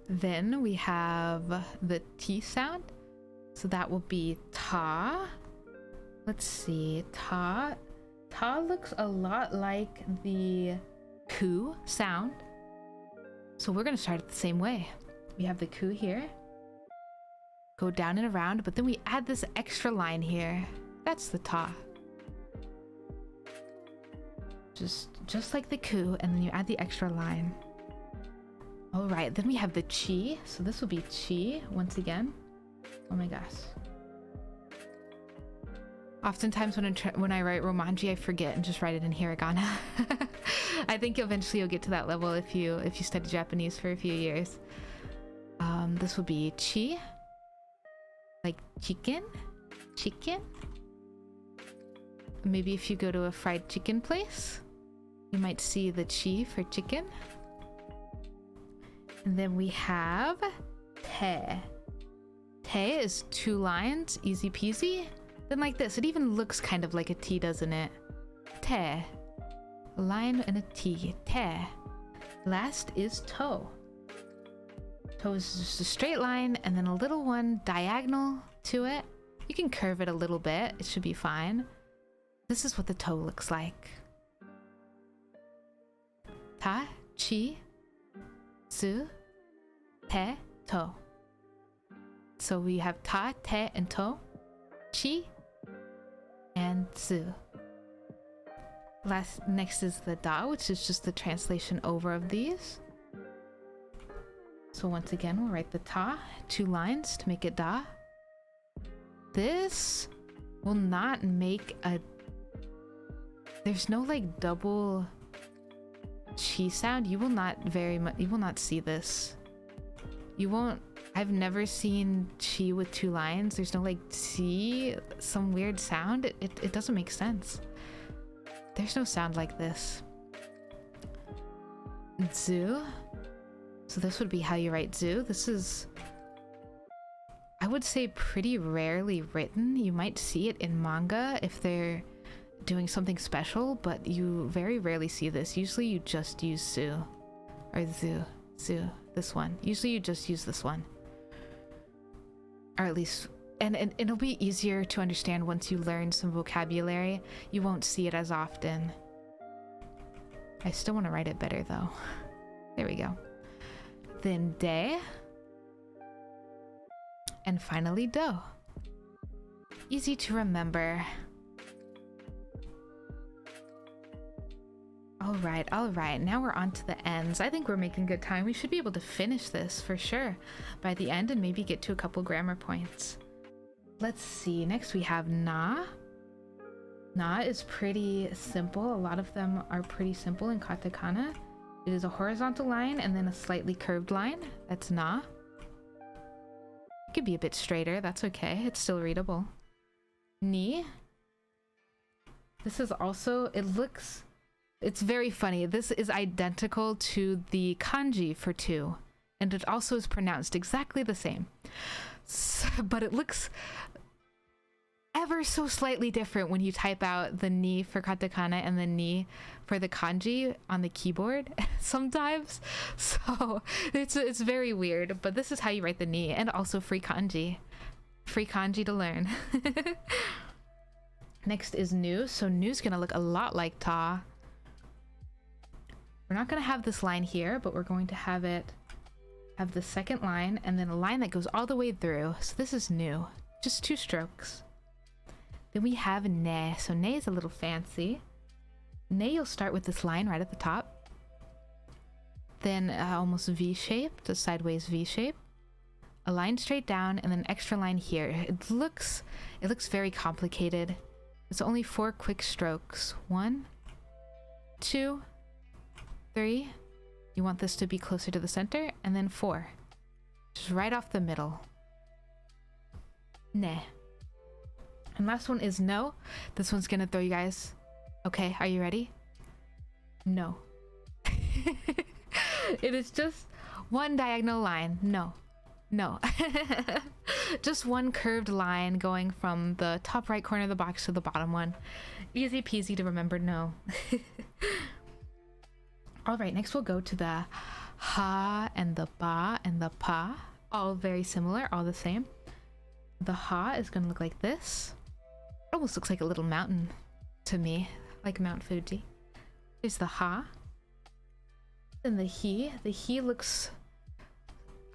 Then we have the T sound. So that will be ta. Let's see, ta. Ta looks a lot like the ku sound. So we're gonna start it the same way. We have the ku here. Go down and around, but then we add this extra line here. That's the ta. Just like the ku, and then you add the extra line. All right, then we have the chi. So this will be chi once again. Oh my gosh. Oftentimes when I write romanji, I forget and just write it in hiragana. I think eventually you'll get to that level if you study Japanese for a few years. This will be chi. Like chicken. Maybe if you go to a fried chicken place, you might see the chi for chicken. And then we have te. Te is two lines, easy peasy. Then like this, it even looks kind of like a T, doesn't it? Te. A line and a T. Te. Last is toe. Toe is just a straight line and then a little one diagonal to it. You can curve it a little bit, it should be fine. This is what the toe looks like. Ta, chi, zu, te, to. So we have ta, te, and to, chi, and zu. Next is the da, which is just the translation over of these. So once again, we'll write the ta, 2 lines to make it da. This will not make a... There's no like double chi sound. You will not see this. You won't... I've never seen chi with 2 lines. There's no like chi, some weird sound. It doesn't make sense. There's no sound like this. Zu. So this would be how you write zu. This is, I would say, pretty rarely written. You might see it in manga if they're doing something special, but you very rarely see this. Usually you just use su, or zu, this one. Usually you just use this one. Or at least, and it'll be easier to understand once you learn some vocabulary. You won't see it as often. I still want to write it better though. There we go. Then de. And finally do. Easy to remember. All right, now we're on to the ends. I think we're making good time. We should be able to finish this for sure by the end and maybe get to a couple grammar points. Let's see, next we have na. Na is pretty simple. A lot of them are pretty simple in katakana. It is a horizontal line and then a slightly curved line. That's na. It could be a bit straighter, that's okay. It's still readable. Ni. This is also, it's very funny. This is identical to the kanji for 2, and it also is pronounced exactly the same. So, but it looks ever so slightly different when you type out the ni for katakana and the ni for the kanji on the keyboard sometimes. So it's very weird, but this is how you write the ni, and also free kanji. Free kanji to learn. Next is nu. So nu's gonna look a lot like ta. We're not going to have this line here, but we're going to have the second line and then a line that goes all the way through. So this is nu, just 2 strokes. Then we have ne. So ne is a little fancy. Ne, you'll start with this line right at the top. Then almost V-shaped, a sideways V-shape. A line straight down and then an extra line here. It looks very complicated. It's only 4 quick strokes. 1, 2, 3, you want this to be closer to the center, and then 4, just right off the middle. Ne. And last one is no. This one's gonna throw you guys. Okay, are you ready? No. It is just 1 diagonal line. No. Just 1 curved line going from the top right corner of the box to the bottom one. Easy peasy to remember, no. All right, next we'll go to the ha and the ba and the pa. All very similar, all the same. The ha is going to look like this. It almost looks like a little mountain to me, like Mount Fuji. There's the ha. Then the he. The he looks,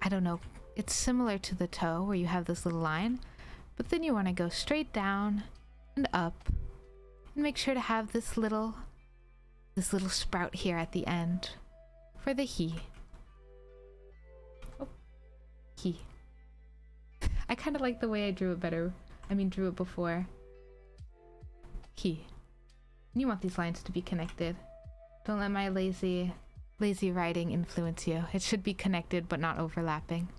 I don't know, it's similar to the toe where you have this little line, but then you want to go straight down and up and make sure to have this little sprout here at the end for the he. Oh, he. I kind of like the way I drew it better. Drew it before. He. And you want these lines to be connected. Don't let my lazy writing influence you. It should be connected but not overlapping.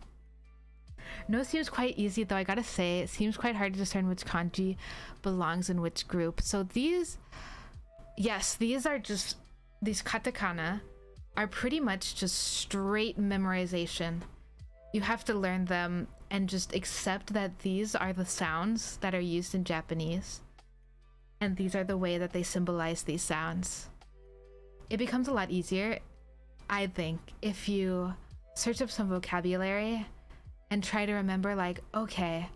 No seems quite easy though, I gotta say. It seems quite hard to discern which kanji belongs in which group. So these katakana are pretty much just straight memorization. You have to learn them and just accept that these are the sounds that are used in Japanese. And these are the way that they symbolize these sounds. It becomes a lot easier, I think, if you search up some vocabulary and try to remember, like, okay,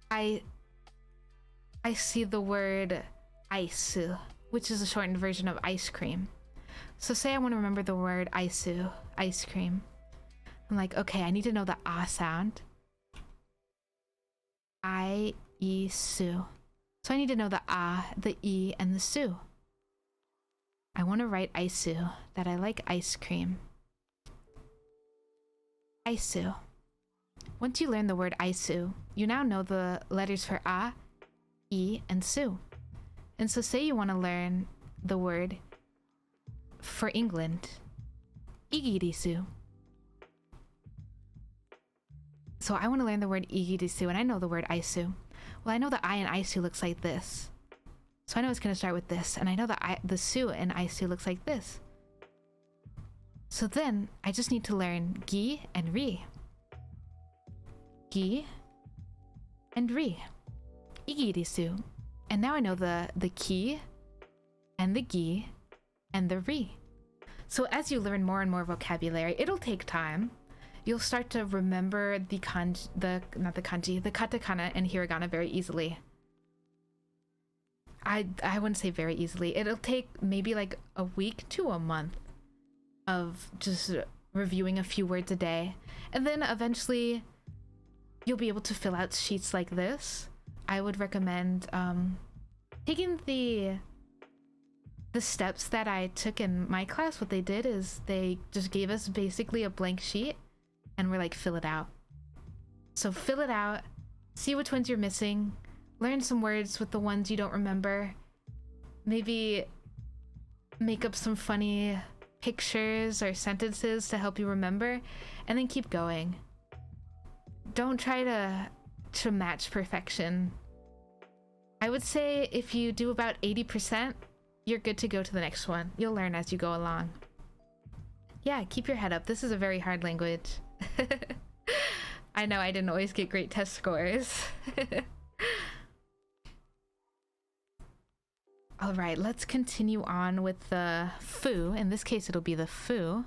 I see the word aisu, which is a shortened version of ice cream. So say I want to remember the word aisu, ice cream. I'm like, okay, I need to know the ah sound. I, E, su. So I need to know the ah, the e, and the su. I want to write isu, that I like ice cream. Isu. Once you learn the word isu, you now know the letters for a, e, and su. And so say you want to learn the word for England, igirisu. So I want to learn the word igirisu, and I know the word isu. Well, I know the I in isu looks like this. So I know it's going to start with this, and I know the su in isu looks like this. So then I just need to learn gi and ri. Gi and ri. Igirisu. And now I know the ki and the gi and the ri. So as you learn more and more vocabulary, it'll take time. You'll start to remember the katakana and hiragana very easily. I wouldn't say very easily. It'll take maybe like a week to a month of just reviewing a few words a day. And then eventually you'll be able to fill out sheets like this. I would recommend taking the steps that I took in my class. What they did is they just gave us basically a blank sheet and we're like, fill it out. So fill it out, see which ones you're missing, learn some words with the ones you don't remember, maybe make up some funny pictures or sentences to help you remember, and then keep going. Don't try to match perfection. I would say if you do about 80%, you're good to go to the next one. You'll learn as you go along. Yeah, keep your head up. This is a very hard language. I know I didn't always get great test scores. All right, let's continue on with the foo. In this case, it'll be the foo.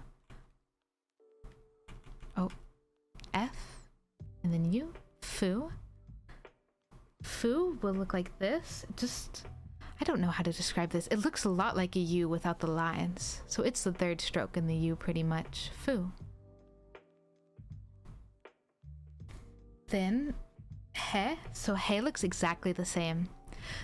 Oh, F, and then U, foo. Foo will look like this. I don't know how to describe this. It looks a lot like a U without the lines. So it's the third stroke in the U pretty much. Foo. Then he. So he looks exactly the same.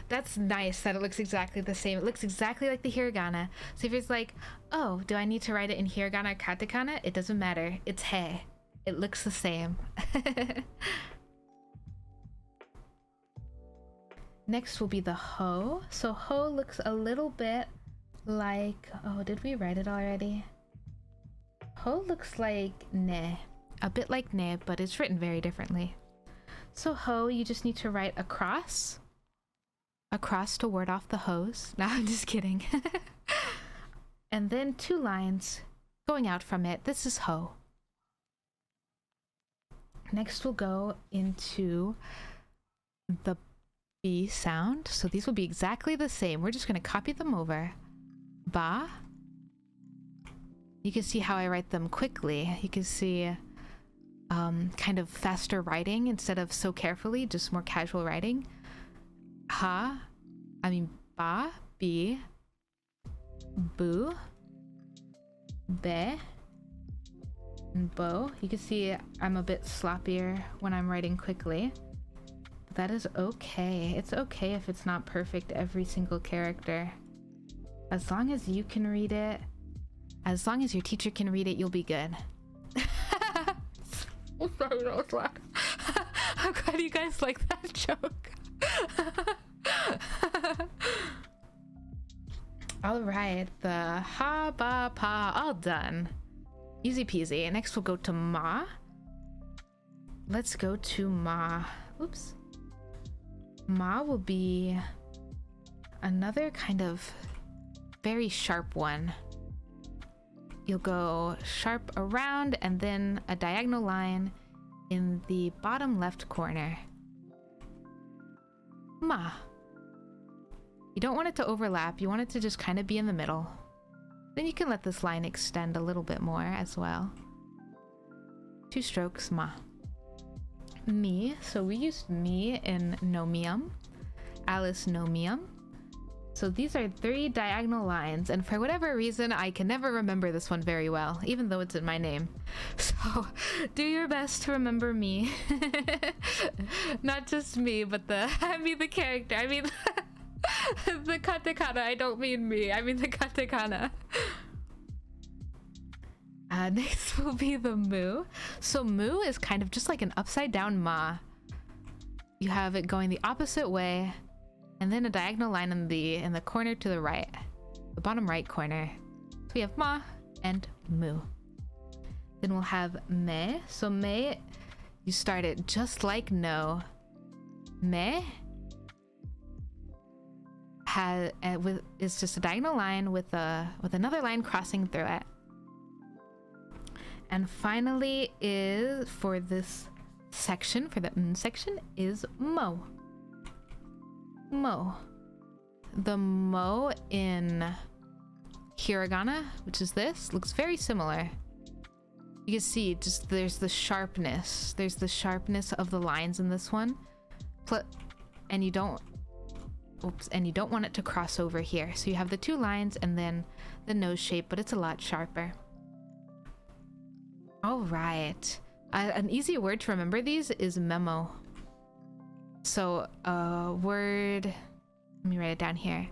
That's nice that it looks exactly the same. It looks exactly like the hiragana. So if it's like, oh, do I need to write it in hiragana or katakana? It doesn't matter. It's he. It looks the same. Next will be the ho. So ho looks a little bit like, oh, did we write it already? Ho looks like ne. A bit like ne, but it's written very differently. So ho, you just need to write across to ward off the hose. No, I'm just kidding. And then 2 lines going out from it. This is ho. Next we'll go into the B sound. So these will be exactly the same. We're just going to copy them over. Ba. You can see how I write them quickly. You can see kind of faster writing instead of so carefully, just more casual writing. Ba, B, boo, be, and bo. You can see I'm a bit sloppier when I'm writing quickly. But that is okay. It's okay if it's not perfect every single character. As long as you can read it, as long as your teacher can read it, you'll be good. I'm sorry, that was loud. I'm glad you guys like that joke. All right, the ha, ba, pa, all done. Easy peasy. Next we'll go to ma. Let's go to ma. Oops. Ma will be another kind of very sharp one. You'll go sharp around and then a diagonal line in the bottom left corner. Ma. You don't want it to overlap. You want it to just kind of be in the middle. Then you can let this line extend a little bit more as well. 2 strokes, ma. Mi. So we used mi in Nomium. Alice Nomium. So these are 3 diagonal lines, and for whatever reason, I can never remember this one very well, even though it's in my name. So do your best to remember me. Not just me, but the character. I mean, the katakana. I don't mean me. I mean the katakana. Next will be the mu. So mu is kind of just like an upside down ma. You have it going the opposite way, and then a diagonal line in the corner to the right, the bottom right corner. So we have ma and mu. Then we'll have me. So me, you start it just like no. Me is just a diagonal line with another line crossing through it. And finally is, for this section, for the section, is mo. Mo. The mo in Hiragana, which is this, looks very similar. You can see just there's the sharpness. There's the sharpness of the lines in this one. And you don't want it to cross over here. So you have the 2 lines and then the nose shape, but it's a lot sharper. All right. An easy word to remember these is memo. So word, let me write it down here.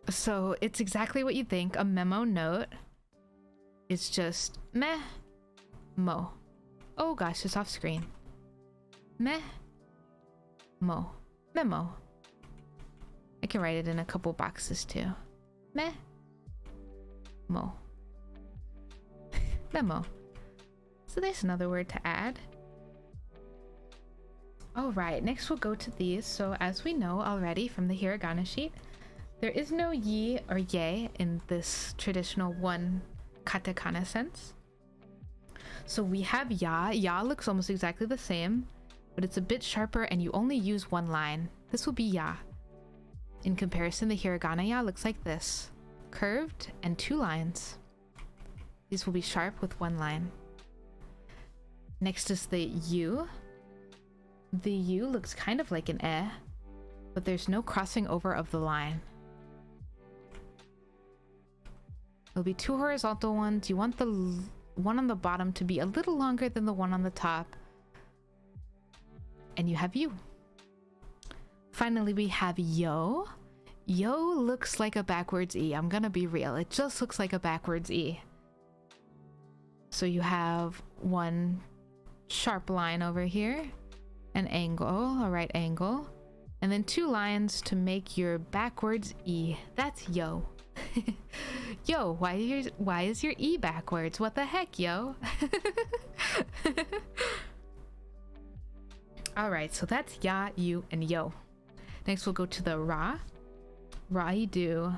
So it's exactly what you think. A memo note. It's just meh, mo. Oh gosh, it's off screen. Meh, mo, memo. I can write it in a couple boxes too. Meh, mo. Memo. So there's another word to add. All right, next we'll go to these. So as we know already from the hiragana sheet, there is no yi or ye in this traditional one katakana sense. So we have ya. Ya looks almost exactly the same, but it's a bit sharper and you only use 1 line. This will be ya. In comparison, the hiragana ya looks like this. Curved and 2 lines. These will be sharp with 1 line. Next is the U. The U looks kind of like an eh, but there's no crossing over of the line. There'll be 2 horizontal ones. You want the one on the bottom to be a little longer than the one on the top. And you have U. Finally, we have yo. Yo looks like a backwards E. I'm gonna be real. It just looks like a backwards E. So you have 1 sharp line over here, an angle, a right angle, and then 2 lines to make your backwards E. That's yo. Yo, why is your E backwards? What the heck, yo? All right, so that's ya, you, and yo. Next, we'll go to the ra. Ra, you do,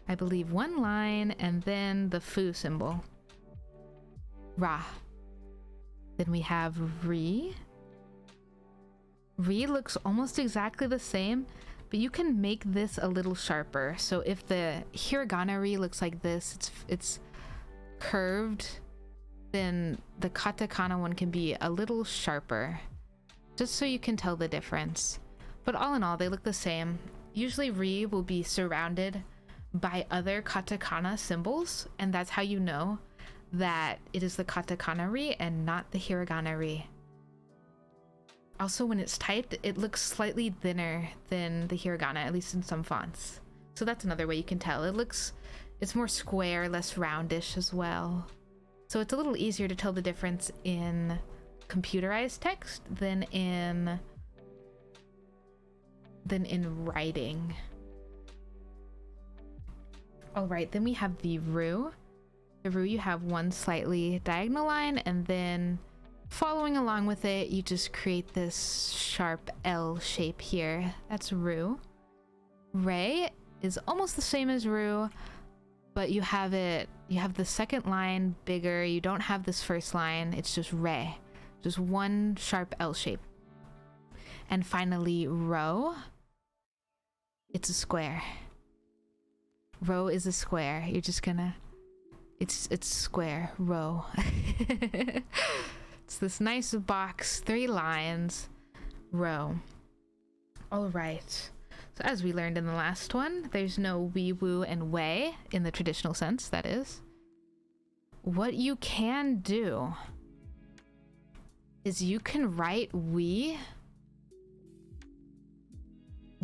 I believe, 1 line and then the fu symbol. Ra. Then we have re. Re looks almost exactly the same, but you can make this a little sharper. So if the hiragana re looks like this, it's curved, then the katakana one can be a little sharper, just so you can tell the difference. But all in all, they look the same. Usually re will be surrounded by other katakana symbols, and that's how you know that it is the katakana re and not the hiragana re. Also, when it's typed, it looks slightly thinner than the hiragana, at least in some fonts. So that's another way you can tell. It's more square, less roundish as well. So it's a little easier to tell the difference in computerized text than in writing. All right, then we have the ru. The ru, you have 1 slightly diagonal line, and then following along with it, you just create this sharp L shape here. That's ru. Re is almost the same as ru, but you have the second line bigger. You don't have this first line. It's just re, just 1 sharp L shape. And finally, ro. It's a square. Ro is a square. You're just gonna, it's square, ro. It's this nice box, 3 lines, row. All right. So as we learned in the last one, there's no we, woo, and way in the traditional sense, that is. What you can do is you can write we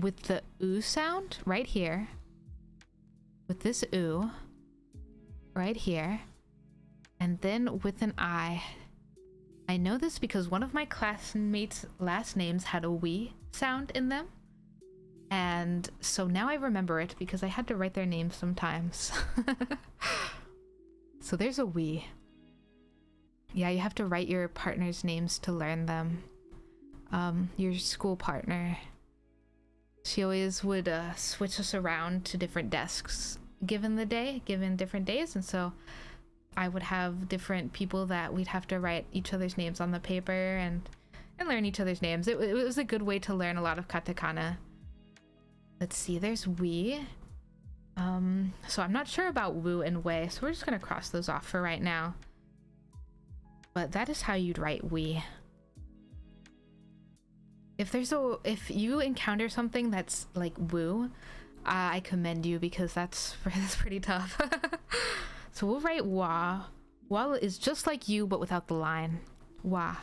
with the oo sound right here, with this oo right here, and then with an I. I know this because one of my classmates' last names had a we sound in them, and so now I remember it because I had to write their names sometimes. So there's a we. Yeah, you have to write your partner's names to learn them. Your school partner. She always would switch us around to different desks given different days, and so I would have different people that we'd have to write each other's names on the paper and learn each other's names. It was a good way to learn a lot of katakana. Let's see, there's we. So I'm not sure about woo and way, so we're just gonna cross those off for right now. But that is how you'd write we. If you encounter something that's like woo, I commend you because that's pretty tough. So we'll write wa. Wa is just like you but without the line. Wa.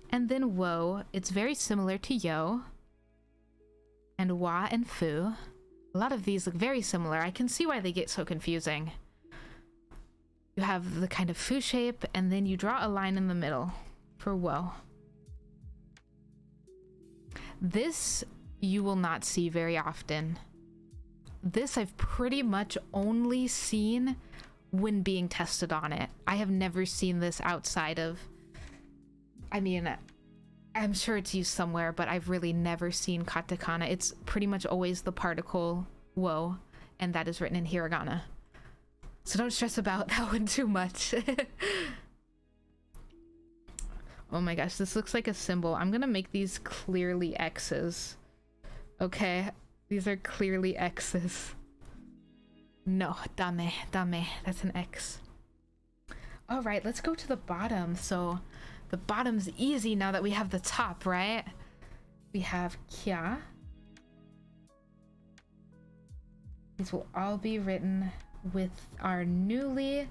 And then wo, it's very similar to yo. And wa and fu. A lot of these look very similar. I can see why they get so confusing. You have the kind of fu shape, and then you draw a line in the middle for wo. This you will not see very often. This I've pretty much only seen when being tested on it. I have never seen this outside of... I mean, I'm sure it's used somewhere, but I've really never seen katakana. It's pretty much always the particle wo, and that is written in hiragana. So don't stress about that one too much. Oh my gosh, this looks like a symbol. I'm gonna make these clearly X's. Okay, these are clearly X's. No, dame, that's an X. All right, let's go to the bottom. So the bottom's easy now that we have the top, right? We have kya. These will all be written with our newly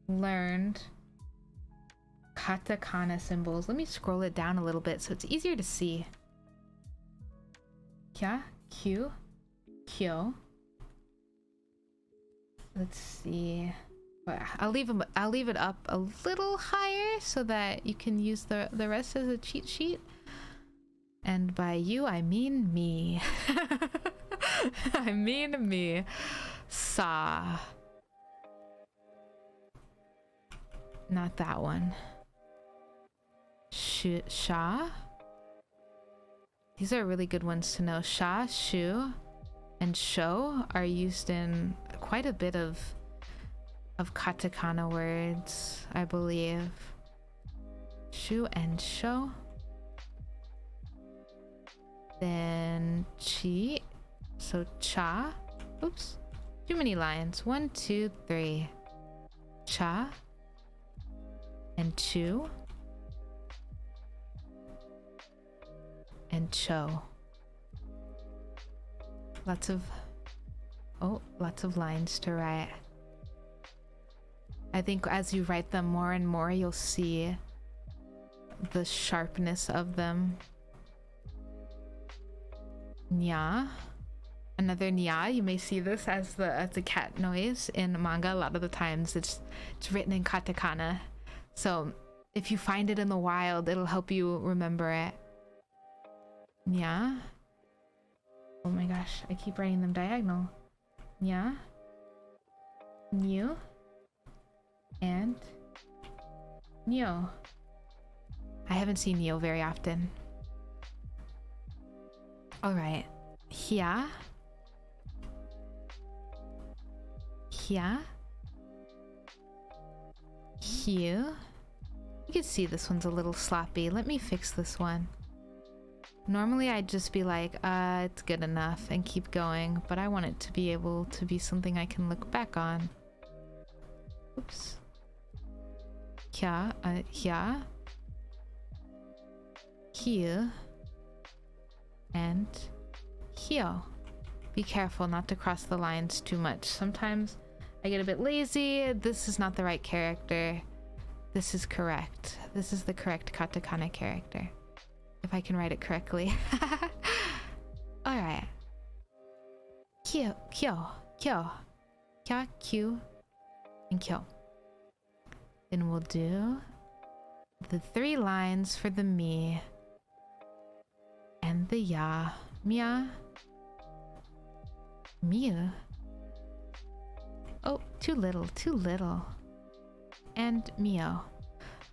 learned katakana symbols. Let me scroll it down a little bit so it's easier to see. Kya, kyu, kyo. Let's see. I'll leave it up a little higher so that you can use the rest as a cheat sheet. And by you, I mean me. I mean me. Sa. Not that one. Sha. These are really good ones to know. Sha, shu, and sho are used in quite a bit of katakana words, I believe. Shu and sho. Then chi. So cha. Oops. Too many lines. 1, 2, 3. Cha. And chu. And cho. Lots of lines to write. I think as you write them more and more, you'll see the sharpness of them. Nya. Another nya. You may see this as the cat noise in manga. A lot of the times it's written in katakana. So if you find it in the wild, it'll help you remember it. Nya. Oh my gosh, I keep writing them diagonal. Nya. Nyu. And Nyo. I haven't seen Nyo very often. Alright. Hya. Hya. Hyu. You can see this one's a little sloppy. Let me fix this one. Normally I'd just be like, it's good enough and keep going, but I want it to be able to be something I can look back on. Oops. Hya, hya. Hyu. And Kyo. Be careful not to cross the lines too much. Sometimes I get a bit lazy. This is not the right character. This is correct. This is the correct katakana character. If I can write it correctly. Alright. Kyo, kyo, kyo. Kya, kyu, and kyo. Then we'll do the 3 lines for the mi and the ya. Mia. Miu. Oh, too little. And mio.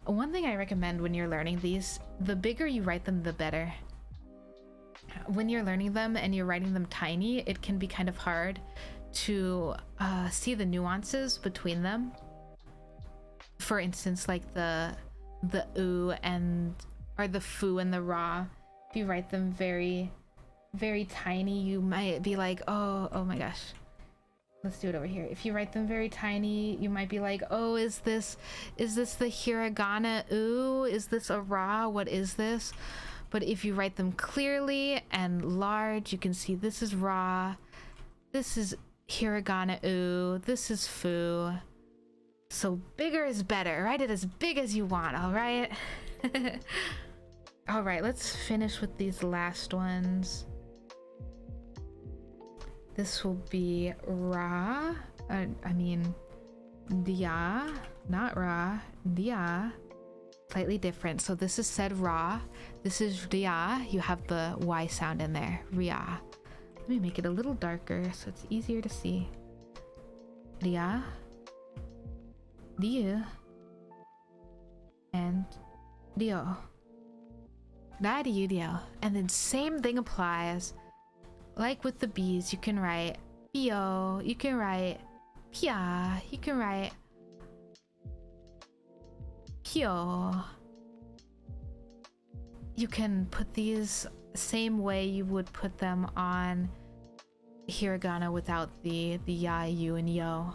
One thing I recommend when you're learning these, the bigger you write them, the better. When you're learning them and you're writing them tiny, it can be kind of hard to see the nuances between them. For instance, like the oo and or the fu and the ra. If you write them very, very tiny, you might be like, oh my gosh. Let's do it over here. If you write them very tiny, you might be like, oh, is this the hiragana oo? Is this a ra? What is this? But if you write them clearly and large, you can see this is ra, this is hiragana oo, this is fu. So bigger is better. Write it as big as you want, all right? All right, let's finish with these last ones. This will be ra, dia, not ra, dia. Slightly different. So this is said ra, this is ria. You have the y sound in there, ria. Let me make it a little darker so it's easier to see. Ria, diu, and dio. Da diu dio. And then same thing applies. Like with the B's, you can write bio, you can write pia, you can write kyo. You can put these same way you would put them on hiragana without the ya, you, and yo.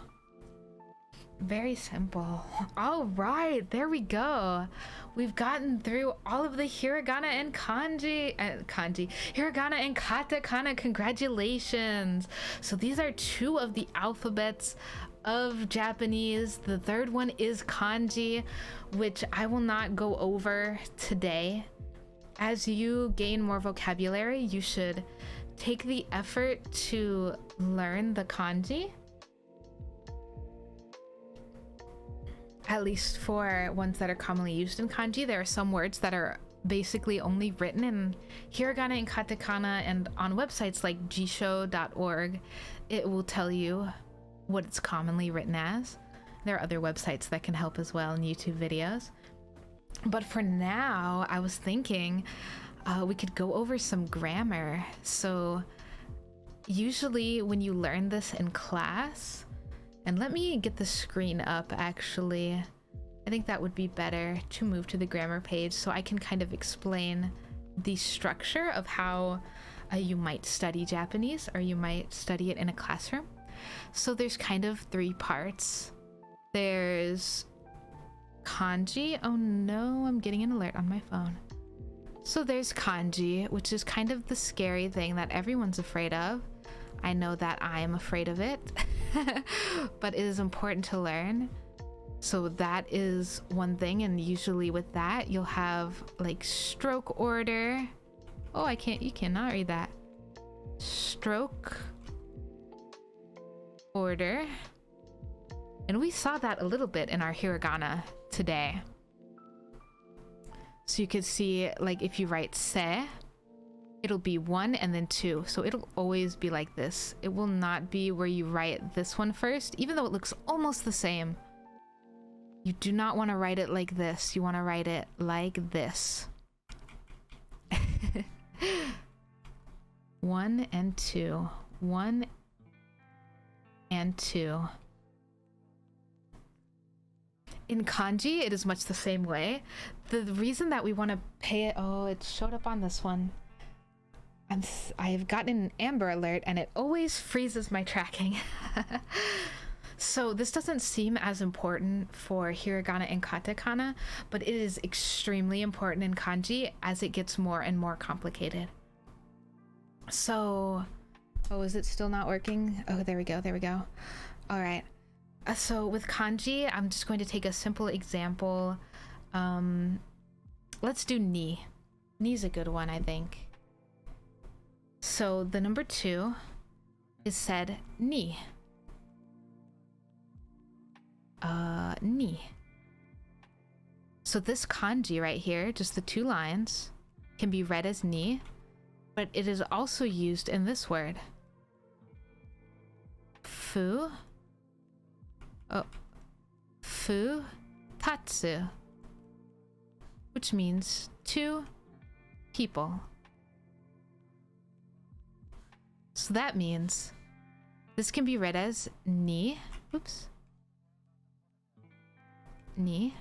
Very simple. All right, there we go. We've gotten through all of the hiragana and hiragana and katakana. Congratulations. So these are 2 of the alphabets of Japanese. The 3rd one is kanji, which I will not go over today. As you gain more vocabulary, you should take the effort to learn the kanji. At least for ones that are commonly used in kanji, there are some words that are basically only written in hiragana and katakana, and on websites like jisho.org, it will tell you what it's commonly written as. There are other websites that can help as well, and YouTube videos. But for now, I was thinking we could go over some grammar. So usually when you learn this in class, and let me get the screen up actually. I think that would be better to move to the grammar page so I can kind of explain the structure of how you might study Japanese, or you might study it in a classroom. So there's kind of 3 parts. There's kanji. Oh no, I'm getting an alert on my phone. So there's kanji, which is kind of the scary thing that everyone's afraid of. I know that I am afraid of it, but it is important to learn. So that is one thing, and usually with that you'll have like stroke order. Oh, you cannot read that. Stroke order. And we saw that a little bit in our hiragana today. So you could see, like, if you write se, it'll be 1 and then 2. So it'll always be like this. It will not be where you write this one first, even though it looks almost the same. You do not want to write it like this. You want to write it like this. 1 and 2. 1 and 2. In kanji, it is much the same way. The reason that we want to pay it... Oh, it showed up on this one. I've gotten an Amber Alert and it always freezes my tracking. So this doesn't seem as important for hiragana and katakana, but it is extremely important in kanji as it gets more and more complicated. So, oh, is it still not working? Oh, there we go. There we go. All right. So with kanji, I'm just going to take a simple example. Let's do ni. Ni's a good one, I think. So the number 2 is said ni. Ni. So this kanji right here, just the 2 lines, can be read as ni, but it is also used in this word. Fu. Oh. Fu tatsu. Which means 2 people. So that means this can be read as ni. Oops. Ni.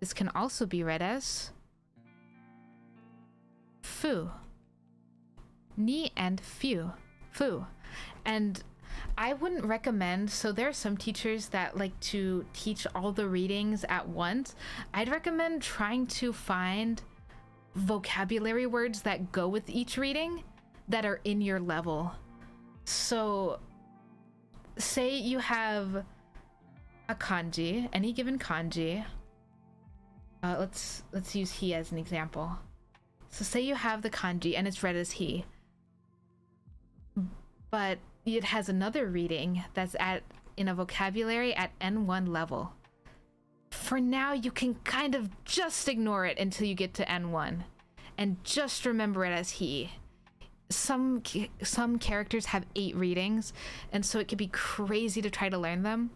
This can also be read as fu. Ni and fu. And I wouldn't recommend, so there are some teachers that like to teach all the readings at once. I'd recommend trying to find vocabulary words that go with each reading that are in your level. So say you have a kanji, any given kanji. Let's use he as an example. So say you have the kanji and it's read as he, but it has another reading that's in a vocabulary at N1 level. For now, you can kind of just ignore it until you get to N1 and just remember it as he. Some characters have 8 readings, and so it could be crazy to try to learn them.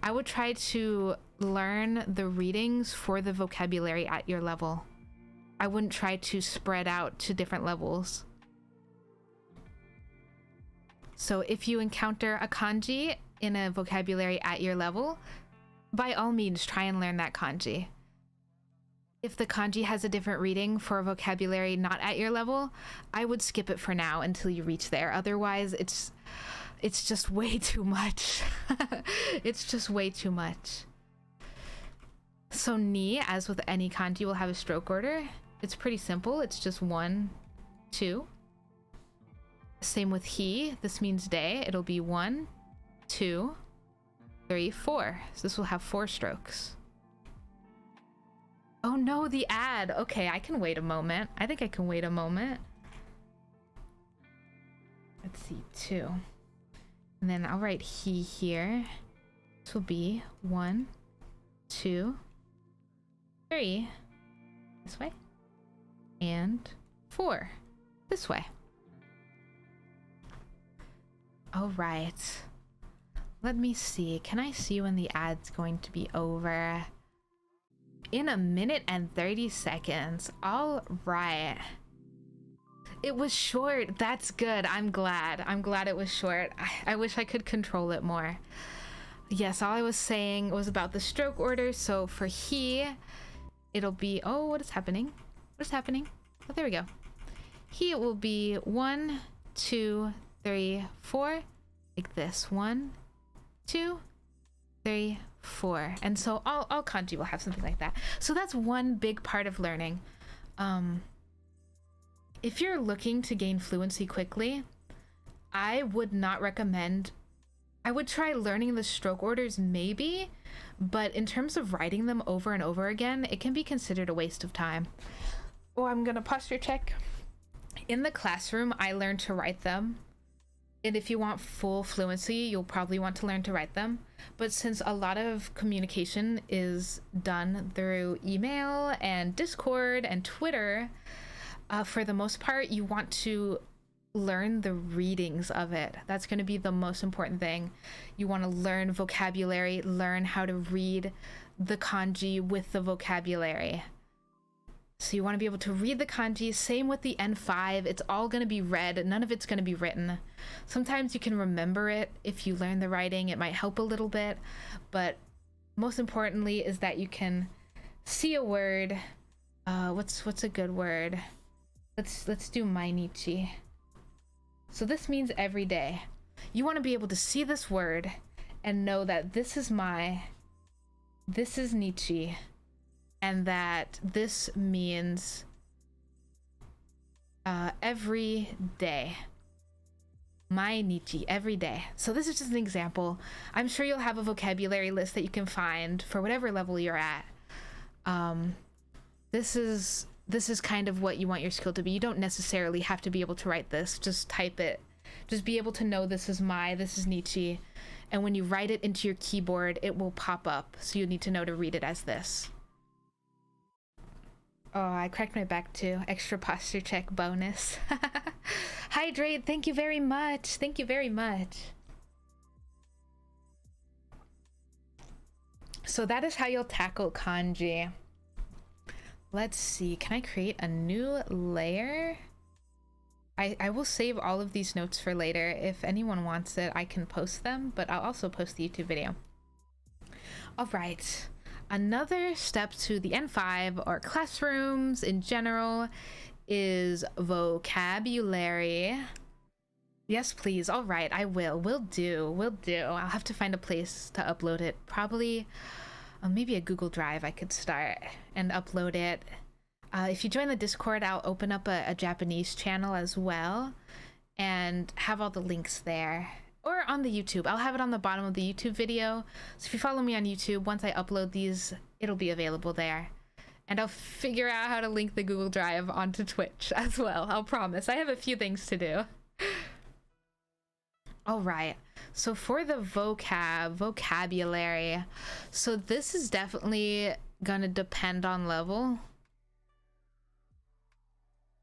I would try to learn the readings for the vocabulary at your level. I wouldn't try to spread out to different levels. So if you encounter a kanji in a vocabulary at your level, by all means try and learn that kanji. If the kanji has a different reading for a vocabulary not at your level, I would skip it for now until you reach there. Otherwise, it's just way too much. It's just way too much. So ni, as with any kanji, will have a stroke order. It's pretty simple. It's just 1, 2. Same with he. This means day. It'll be 1, 2, 3, 4. So this will have 4 strokes. Oh no, the add. Okay, I can wait a moment. I think I can wait a moment. Let's see, 2. And then I'll write he here. This will be 1, 2, 3. This way. And 4. This way. All right. Let me see. Can I see when the ad's going to be over? In 1 minute and 30 seconds. All right. It was short. That's good. I'm glad. I'm glad it was short. I wish I could control it more. Yes, all I was saying was about the stroke order. So for he, it'll be... Oh, what is happening? What is happening? Oh, there we go. He will be 1, 2, 3, 4. Like this. 1, 2, 3, 4. And so all kanji will have something like that. So that's one big part of learning. If you're looking to gain fluency quickly, I would not recommend... I would try learning the stroke orders maybe, but in terms of writing them over and over again, it can be considered a waste of time. Oh, I'm gonna posture check. In the classroom, I learned to write them. And if you want full fluency, you'll probably want to learn to write them. But since a lot of communication is done through email and Discord and Twitter, for the most part, you want to learn the readings of it. That's going to be the most important thing. You want to learn vocabulary, learn how to read the kanji with the vocabulary. So you want to be able to read the kanji. Same with the N5. It's all going to be read. None of it's going to be written. Sometimes you can remember it. If you learn the writing, it might help a little bit. But most importantly is that you can see a word. What's a good word? Let's do mainichi. So this means every day. You want to be able to see this word and know that this is Nichi, and that this means every day. Mainichi, every day. So this is just an example. I'm sure you'll have a vocabulary list that you can find for whatever level you're at. This is kind of what you want your skill to be. You don't necessarily have to be able to write this. Just type it. Just be able to know this is Nichi. And when you write it into your keyboard, it will pop up. So you need to know to read it as this. Oh, I cracked my back too. Extra posture check bonus. Hydrate, thank you very much. Thank you very much. So that is how you'll tackle kanji. Let's see, can I create a new layer? I will save all of these notes for later. If anyone wants it, I can post them, but I'll also post the YouTube video. All right, another step to the N5 or classrooms in general is vocabulary. Yes, please. All right, I will. Will do. I'll have to find a place to upload it. Probably maybe a Google Drive I could start and upload it. If you join the Discord, I'll open up a Japanese channel as well and have all the links there. Or on the YouTube. I'll have it on the bottom of the YouTube video. So if you follow me on YouTube, once I upload these, it'll be available there. And I'll figure out how to link the Google Drive onto Twitch as well. I'll promise. I have a few things to do. All right. So for the vocabulary, so this is definitely gonna depend on level.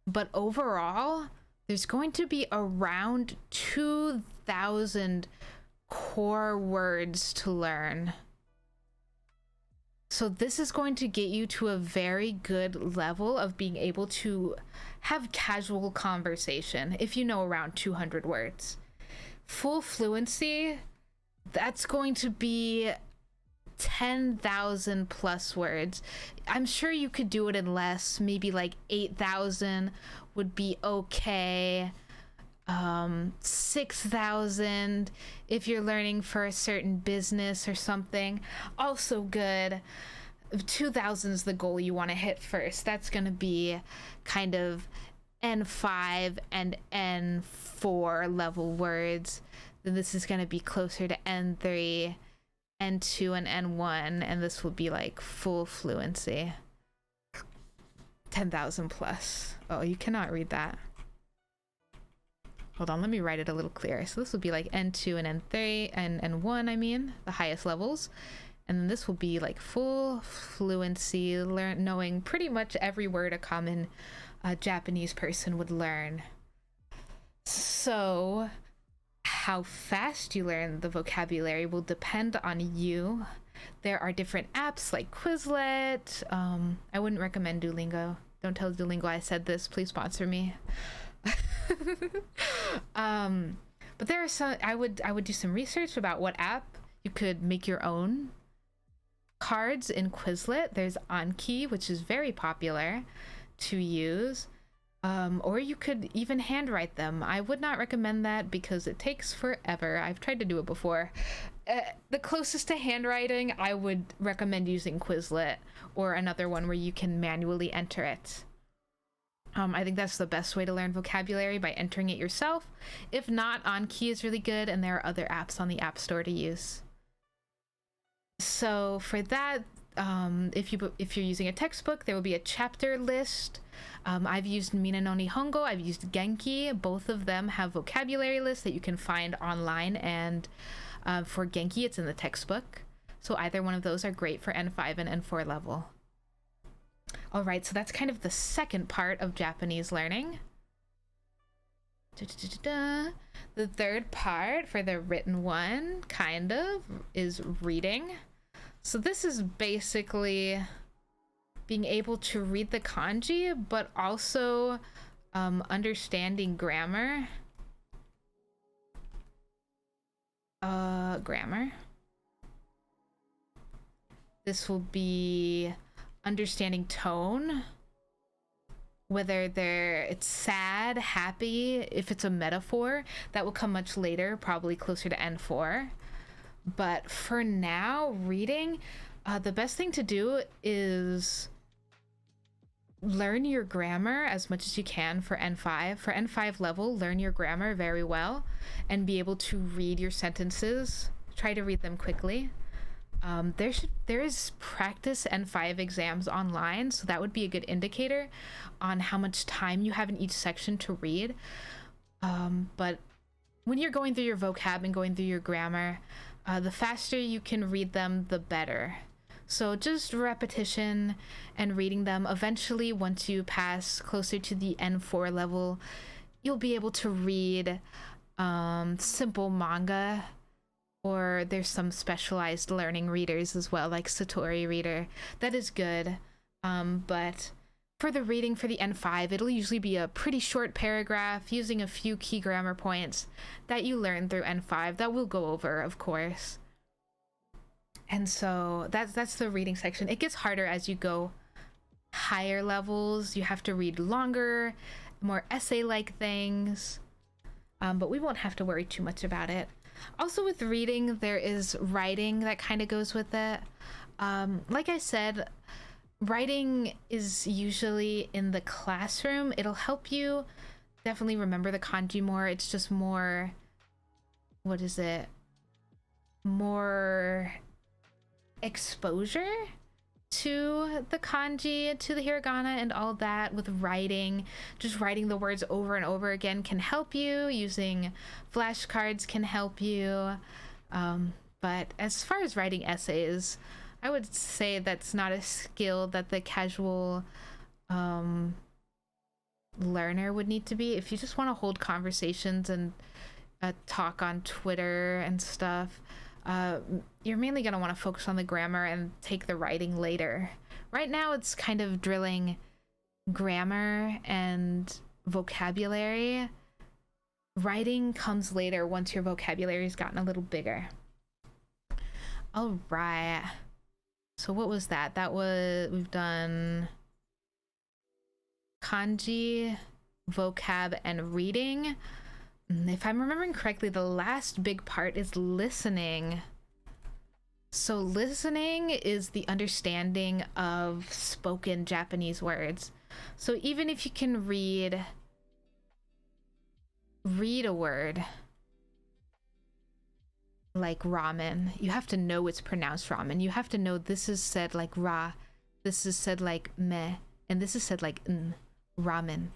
But overall, there's going to be around 2,000 core words to learn. So this is going to get you to a very good level of being able to have casual conversation if you know around 200 words. Full fluency, that's going to be 10,000 plus words. I'm sure you could do it in less, maybe like 8,000 would be okay. 6,000 if you're learning for a certain business or something, also good. 2,000 is the goal you want to hit first. That's going to be kind of N5 and N4 level words. Then this is going to be closer to N3, N2, and N1, and this will be like full fluency. 10,000 plus. Oh, you cannot read that. Hold on, let me write it a little clearer. So this will be like N2 and N3 and N1, I mean, the highest levels. And then this will be like full fluency, knowing pretty much every word a common Japanese person would learn. So how fast you learn the vocabulary will depend on you. There are different apps like Quizlet. I wouldn't recommend Duolingo. Don't tell Duolingo I said this. Please sponsor me. But there are some. I would do some research about what app you could make your own cards in Quizlet. There's Anki, which is very popular to use. Or you could even handwrite them. I would not recommend that because it takes forever. I've tried to do it before. The closest to handwriting, I would recommend using Quizlet or another one where you can manually enter it. I think that's the best way to learn vocabulary, by entering it yourself. If not, Anki is really good, and there are other apps on the App Store to use. So for that, if you're using a textbook, there will be a chapter list. I've used Mina no Nihongo, I've used Genki. Both of them have vocabulary lists that you can find online, and for Genki, it's in the textbook. So either one of those are great for N5 and N4 level. All right, so that's kind of the second part of Japanese learning. The third part, for the written one, kind of, is reading. So this is basically being able to read the kanji, but also understanding grammar. Grammar. This will be understanding tone, whether it's sad, happy. If it's a metaphor, that will come much later, probably closer to N4. But for now, reading, the best thing to do is learn your grammar as much as you can for N5. For N5 level, learn your grammar very well and be able to read your sentences. Try to read them quickly. There is practice N5 exams online, so that would be a good indicator on how much time you have in each section to read. But when you're going through your vocab and going through your grammar, the faster you can read them, the better. So just repetition and reading them. Eventually, once you pass closer to the N4 level, you'll be able to read simple manga, or there's some specialized learning readers as well, like Satori Reader. That is good. But for the reading for the N5, it'll usually be a pretty short paragraph using a few key grammar points that you learn through N5 that we'll go over, of course. And so that's the reading section. It gets harder as you go higher levels. You have to read longer, more essay-like things. But we won't have to worry too much about it. Also with reading, there is writing that kind of goes with it. Like I said, writing is usually in the classroom. It'll help you definitely remember the kanji more. It's just more, what is it? More exposure to the kanji, to the hiragana and all that. With writing, just writing the words over and over again can help you. Using flashcards can help you. But as far as writing essays, I would say that's not a skill that the casual learner would need to be. If you just want to hold conversations and talk on Twitter and stuff, you're mainly going to want to focus on the grammar and take the writing later. Right now, it's kind of drilling grammar and vocabulary. Writing comes later once your vocabulary's gotten a little bigger. All right. So what was that? We've done kanji, vocab, and reading. If I'm remembering correctly, the last big part is listening. So listening is the understanding of spoken Japanese words. So even if you can read a word like ramen, you have to know it's pronounced ramen. You have to know this is said like ra, this is said like me, and this is said like n, ramen.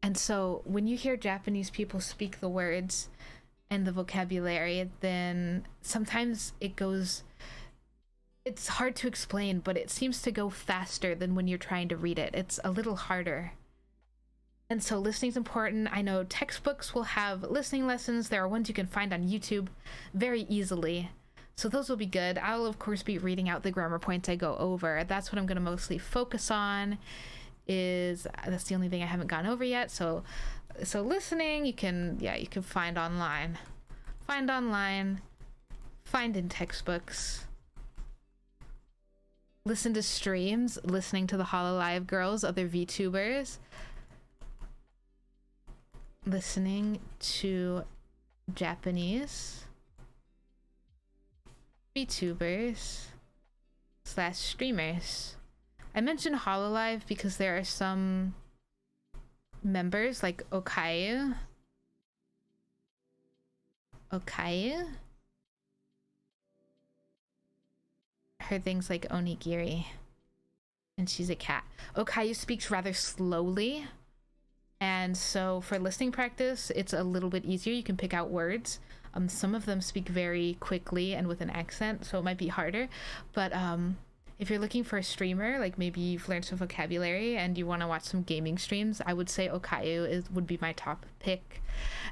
And so when you hear Japanese people speak the words and the vocabulary, then sometimes it's hard to explain, but it seems to go faster than when you're trying to read it. It's a little harder. And so listening's important. I know textbooks will have listening lessons. There are ones you can find on YouTube very easily. So those will be good. I'll, of course, be reading out the grammar points I go over. That's what I'm going to mostly focus on. That's the only thing I haven't gone over yet. So listening, you can find online. Find in textbooks. Listen to streams, listening to the Hololive girls, other VTubers. Listening to Japanese VTubers / streamers. I mentioned Hololive because there are some members like Okayu. Her things like onigiri. And she's a cat. Okayu speaks rather slowly. And so for listening practice, it's a little bit easier. You can pick out words. Some of them speak very quickly and with an accent, so it might be harder. But if you're looking for a streamer, like maybe you've learned some vocabulary and you want to watch some gaming streams, I would say Okayu would be my top pick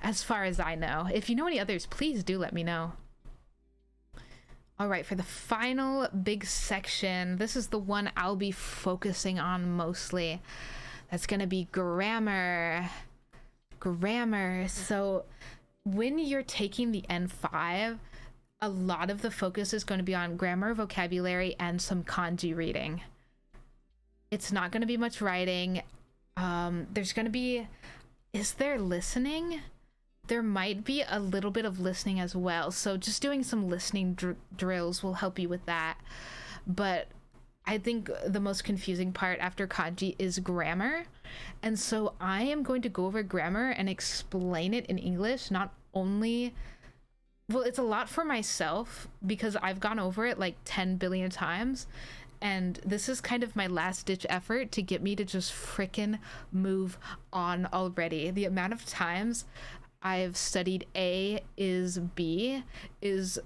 as far as I know. If you know any others, please do let me know. All right, for the final big section, this is the one I'll be focusing on mostly. That's going to be grammar. So when you're taking the N5, a lot of the focus is going to be on grammar, vocabulary, and some kanji reading. It's not going to be much writing. There's going to be... Is there listening? There might be a little bit of listening as well. So just doing some listening drills will help you with that. But I think the most confusing part after kanji is grammar. And so I am going to go over grammar and explain it in English, not only, well, it's a lot for myself because I've gone over it like 10 billion times. And this is kind of my last ditch effort to get me to just frickin' move on already. The amount of times I've studied A is B is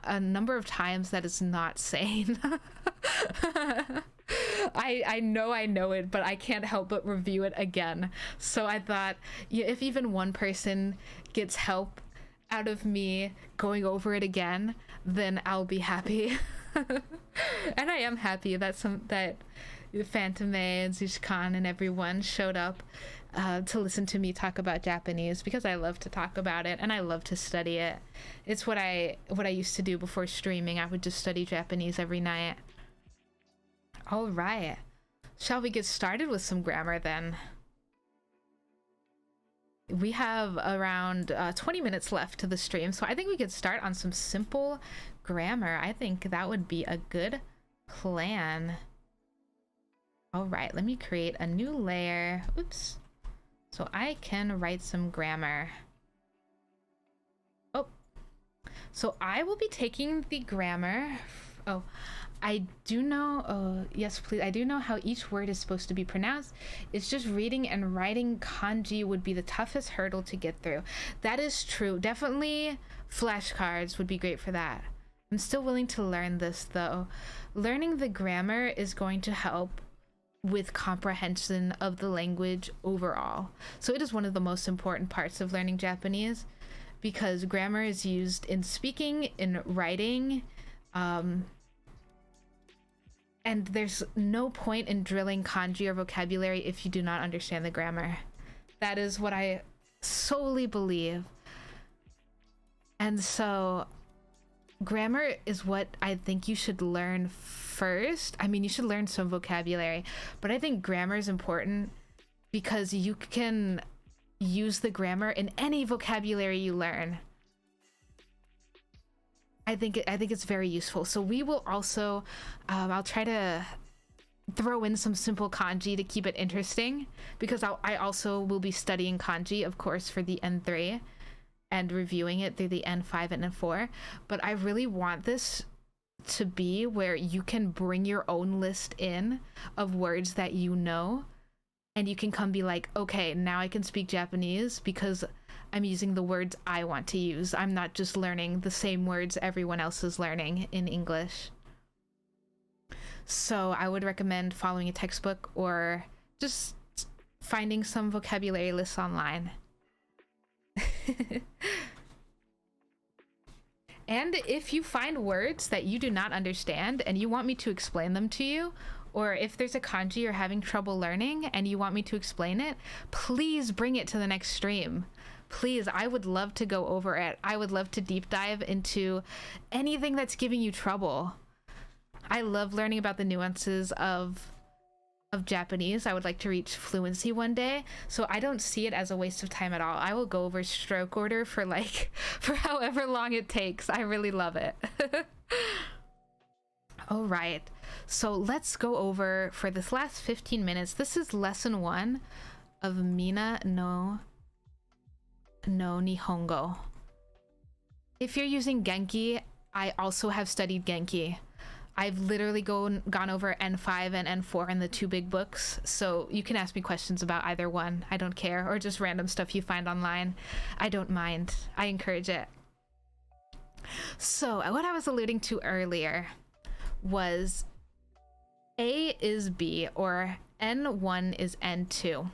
a number of times that is not sane. I know it, but I can't help but review it again. So I thought, yeah, if even one person gets help out of me going over it again, then I'll be happy. And I am happy that Phantom and Zushkan and everyone showed up to listen to me talk about Japanese, because I love to talk about it and I love to study it. It's what I used to do before streaming. I would just study Japanese every night. All right, shall we get started with some grammar then? We have around 20 minutes left to the stream, so I think we could start on some simple grammar. I think that would be a good plan. All right, let me create a new layer. Oops. So I can write some grammar. Oh, so I will be taking the grammar. Oh, I do know, yes please, I do know how each word is supposed to be pronounced. It's just reading and writing kanji would be the toughest hurdle to get through. That is true. Definitely flashcards would be great for that. I'm still willing to learn this though. Learning the grammar is going to help with comprehension of the language overall. So it is one of the most important parts of learning Japanese, because grammar is used in speaking, in writing, and there's no point in drilling kanji or vocabulary if you do not understand the grammar. That is what I solely believe. And so grammar is what I think you should learn first. I mean, you should learn some vocabulary, but I think grammar is important because you can use the grammar in any vocabulary you learn. I think it's very useful. So we will also, I'll try to throw in some simple kanji to keep it interesting, because I also will be studying kanji, of course, for the N3 and reviewing it through the N5 and N4. But I really want this to be where you can bring your own list in of words that you know, and you can come be like, okay, now I can speak Japanese because I'm using the words I want to use. I'm not just learning the same words everyone else is learning in English. So I would recommend following a textbook or just finding some vocabulary lists online. And if you find words that you do not understand and you want me to explain them to you, or if there's a kanji you're having trouble learning and you want me to explain it, please bring it to the next stream. Please, I would love to go over it. I would love to deep dive into anything that's giving you trouble. I love learning about the nuances of Japanese. I would like to reach fluency one day, so I don't see it as a waste of time at all. I will go over stroke order for however long it takes. I really love it. All right, so let's go over for this last 15 minutes. This is lesson 1 of Mina no Nihongo. If you're using Genki, I also have studied Genki. I've literally gone over N5 and N4 in the 2 big books, so you can ask me questions about either one. I don't care, or just random stuff you find online. I don't mind. I encourage it. So what I was alluding to earlier was A is B, or N1 is N2.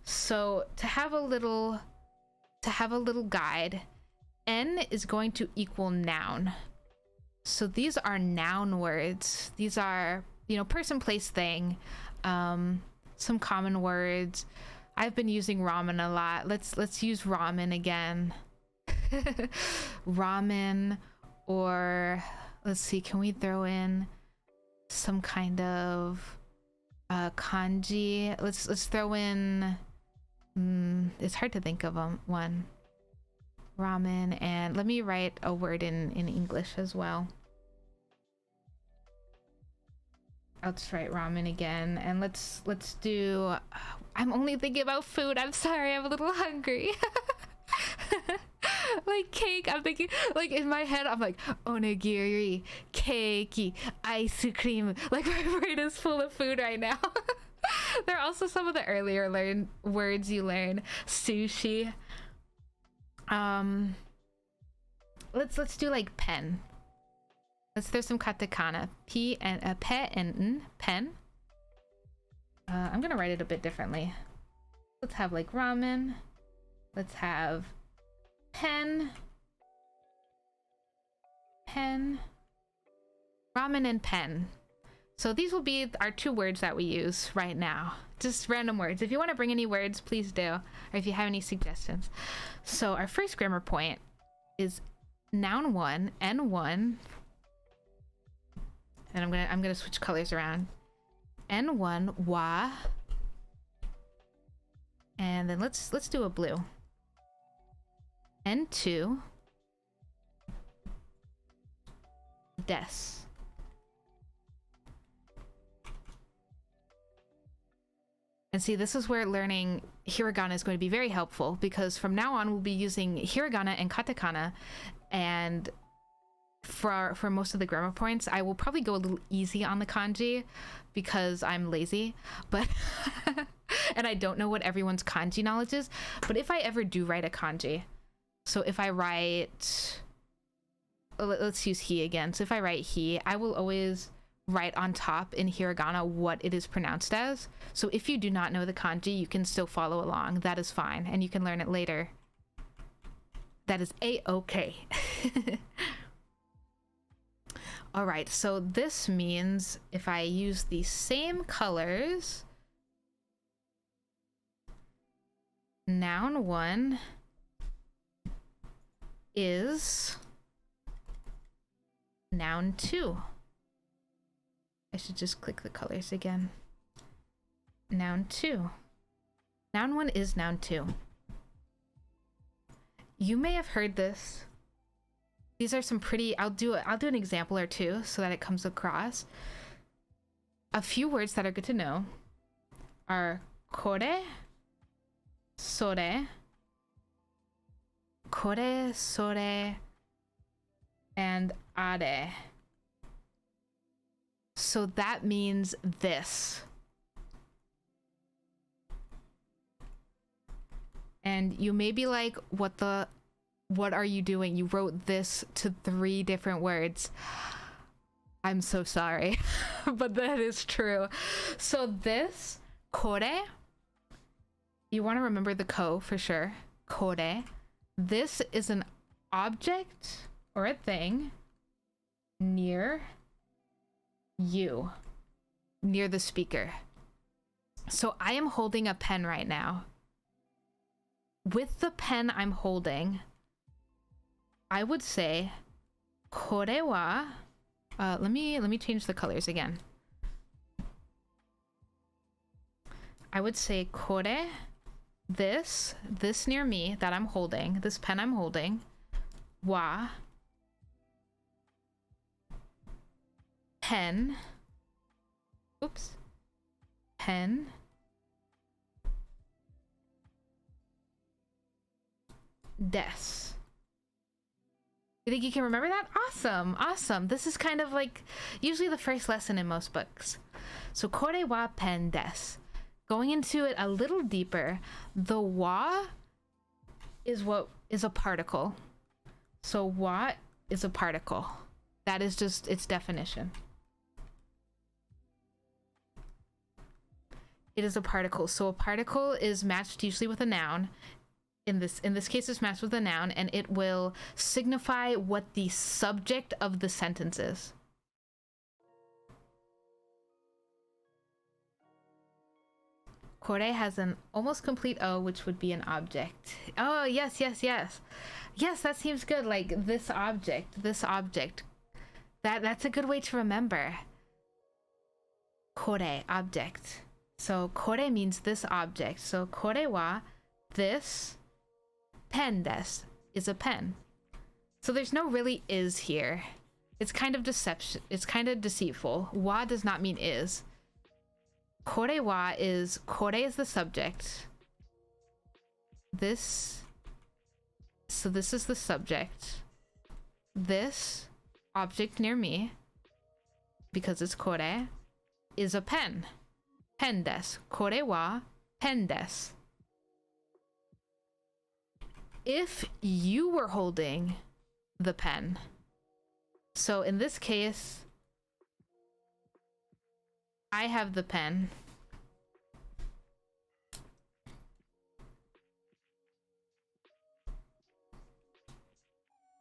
So to have a little guide, N is going to equal noun. So these are noun words. These are, person, place, thing. Some common words. I've been using ramen a lot. Let's use ramen again. Ramen, or let's see, can we throw in some kind of kanji? Let's throw in, it's hard to think of one. Ramen, and let me write a word in English as well. I'll just write ramen again, and let's do. I'm only thinking about food. I'm sorry, I'm a little hungry. Like cake, I'm thinking, like in my head, I'm like onigiri, cakey, ice cream. Like my brain is full of food right now. There are also some of the earlier words you learn. Sushi. Let's do like pen. Let's throw some katakana. P and a pe and n, pen. I'm gonna write it a bit differently. Let's have like ramen. Let's have pen. Pen. Ramen and pen. So these will be our 2 words that we use right now. Just random words. If you want to bring any words, please do. Or if you have any suggestions. So our first grammar point is noun 1, N1. And I'm gonna switch colors around. N1, wa. And then let's do a blue. N2, des. And see, this is where learning hiragana is going to be very helpful, because from now on we'll be using hiragana and katakana, and for most of the grammar points I will probably go a little easy on the kanji because I'm lazy, but and I don't know what everyone's kanji knowledge is. But if I ever do write a kanji, so if I write, let's use he again. So if I write he, I will always write on top in hiragana what it is pronounced as. So if you do not know the kanji, you can still follow along. That is fine, and you can learn it later. That is a-okay. All right, so this means if I use the same colors, noun 1 is noun 2. I should just click the colors again. Noun 2. Noun 1 is noun 2. You may have heard this. These are some pretty, I'll do an example or two so that it comes across. A few words that are good to know are kore, sore, and are. So that means this. And you may be like, what are you doing? You wrote this to 3 different words. I'm so sorry, but that is true. So this, kore, you want to remember the ko for sure. Kore. This is an object or a thing near you, near the speaker. So I am holding a pen right now. With the pen I'm holding, I would say kore wa, let me change the colors again. I would say kore, this near me that I'm holding, this pen I'm holding, wa, pen, oops, pen, des. You think you can remember that? Awesome, awesome. This is kind of like usually the first lesson in most books. So kore wa pen des. Going into it a little deeper, the wa is what is a particle. So wa is a particle. That is just its definition. It is a particle. So a particle is matched usually with a noun. In this case, it's matched with a noun, and it will signify what the subject of the sentence is. Kore has an almost complete O, which would be an object. Oh, yes, yes, yes. Yes, that seems good. Like this object, this object. That's a good way to remember. Kore, object. So kore means this object. So kore wa, this, pen des, is a pen. So there's no really is here. It's kind of deception. It's kind of deceitful. Wa does not mean is. Kore wa is, kore is the subject. This, so this is the subject. This object near me, because it's kore, is a pen. Pen desu. Kore wa pen desu. If you were holding the pen, so in this case, I have the pen.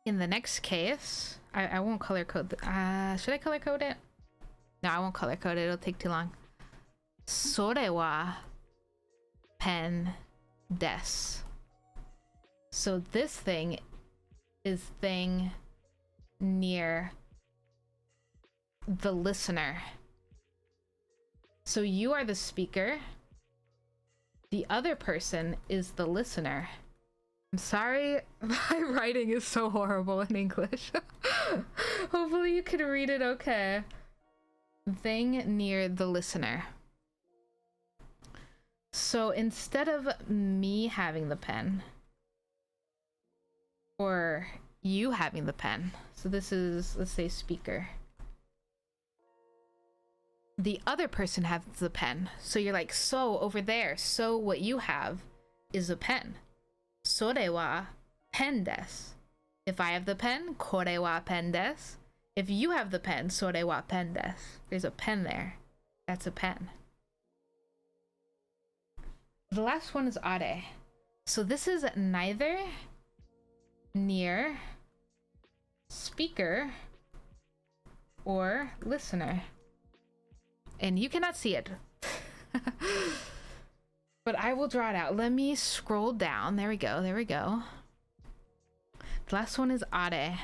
In the next case, I won't color code. Should I color code it? No, I won't color code it. It'll take too long. Sore wa pen desu. So this thing is thing near the listener. So you are the speaker. The other person is the listener. I'm sorry, my writing is so horrible in English. Hopefully you can read it okay. Thing near the listener. So instead of me having the pen, or you having the pen, so this is, let's say, speaker. The other person has the pen. So you're like, so over there, so what you have is a pen. Sore wa pen desu. If I have the pen, kore wa pen desu. If you have the pen, sore wa pen desu. There's a pen there. That's a pen. The last one is are. So this is neither near speaker or listener. And you cannot see it. But I will draw it out. Let me scroll down. There we go. There we go. The last one is are.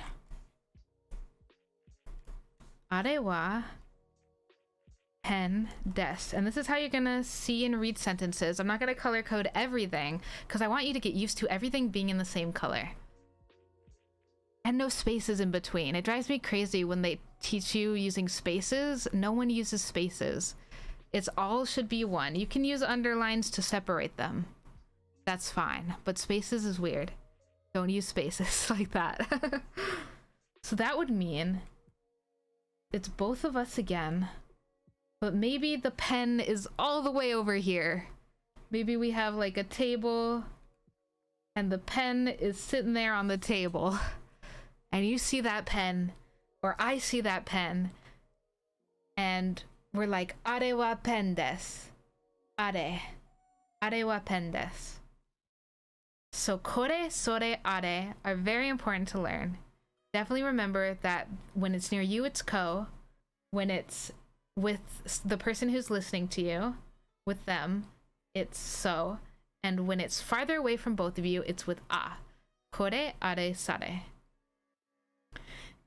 Are wa pen desu. And this is how you're gonna see and read sentences. I'm not gonna color code everything because I want you to get used to everything being in the same color. And no spaces in between. It drives me crazy when they teach you using spaces. No one uses spaces. It's all should be one. You can use underlines to separate them. That's fine. But spaces is weird. Don't use spaces like that. So that would mean it's both of us again. But maybe the pen is all the way over here. Maybe we have like a table and the pen is sitting there on the table. And you see that pen, or I see that pen, and we're like, are wa pen desu. Are wa pen desu. So kore, sore, are are very important to learn. Definitely remember that when it's near you, it's ko. When it's with the person who's listening to you, with them, it's so. And when it's farther away from both of you, it's with a. Kore, are, sare.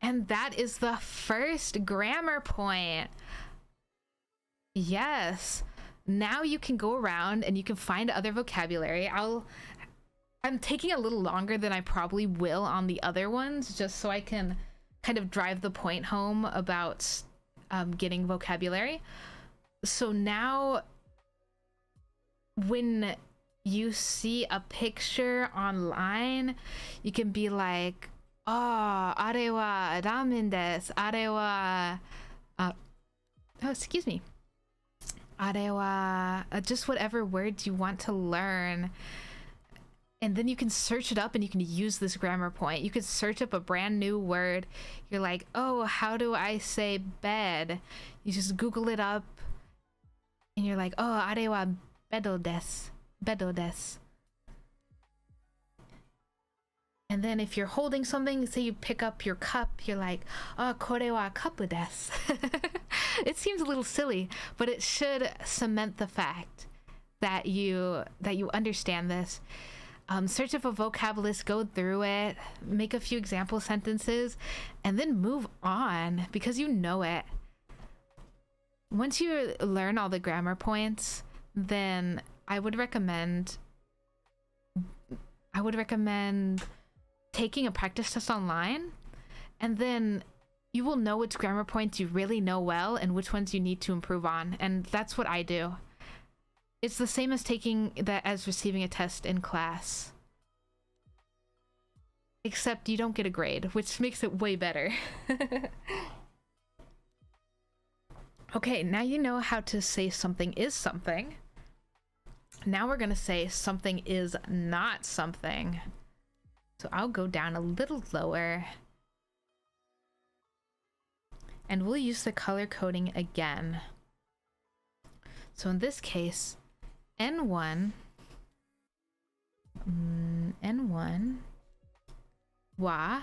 And that is the first grammar point. Yes. Now you can go around and you can find other vocabulary. I'm taking a little longer than I probably will on the other ones, just so I can kind of drive the point home about getting vocabulary. So now when you see a picture online, you can be like, oh, are wa ramen desu. Are wa, oh, excuse me. Are wa, just whatever words you want to learn. And then you can search it up and you can use this grammar point. You could search up a brand new word. You're like, oh, how do I say bed? You just Google it up and you're like, oh, are wa bedo desu. Bedo desu. And then if you're holding something, say you pick up your cup, you're like, oh, kore wa kapu desu. It seems a little silly, but it should cement the fact that you understand this. Search up a vocab list, go through it, make a few example sentences, and then move on because you know it. Once you learn all the grammar points, then I would recommend taking a practice test online and then you will know which grammar points you really know well and which ones you need to improve on. And that's what I do. It's the same as receiving a test in class. Except you don't get a grade, which makes it way better. Okay, now you know how to say something is something. Now we're gonna say something is not something. So I'll go down a little lower. And we'll use the color coding again. So in this case, N1, wa.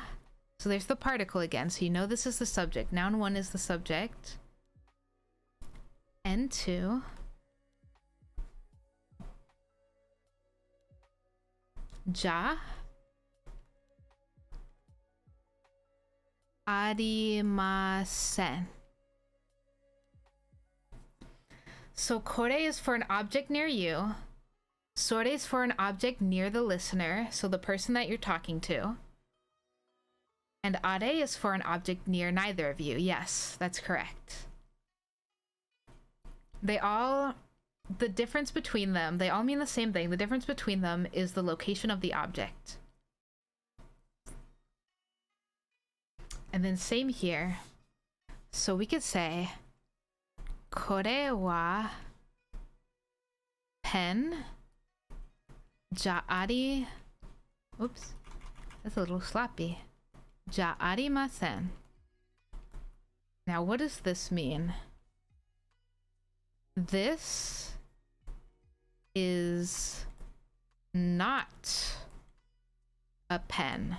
So there's the particle again. So you know this is the subject. Noun 1 is the subject. N2. Ja. Arimasen. So kore is for an object near you. Sore is for an object near the listener, so the person that you're talking to. And are is for an object near neither of you. Yes, that's correct. The difference between them, they all mean the same thing. The difference between them is the location of the object. And then same here. So we could say, kore wa pen ja ari. Oops, that's a little sloppy. Ja arimasen. Now, what does this mean? This is not a pen.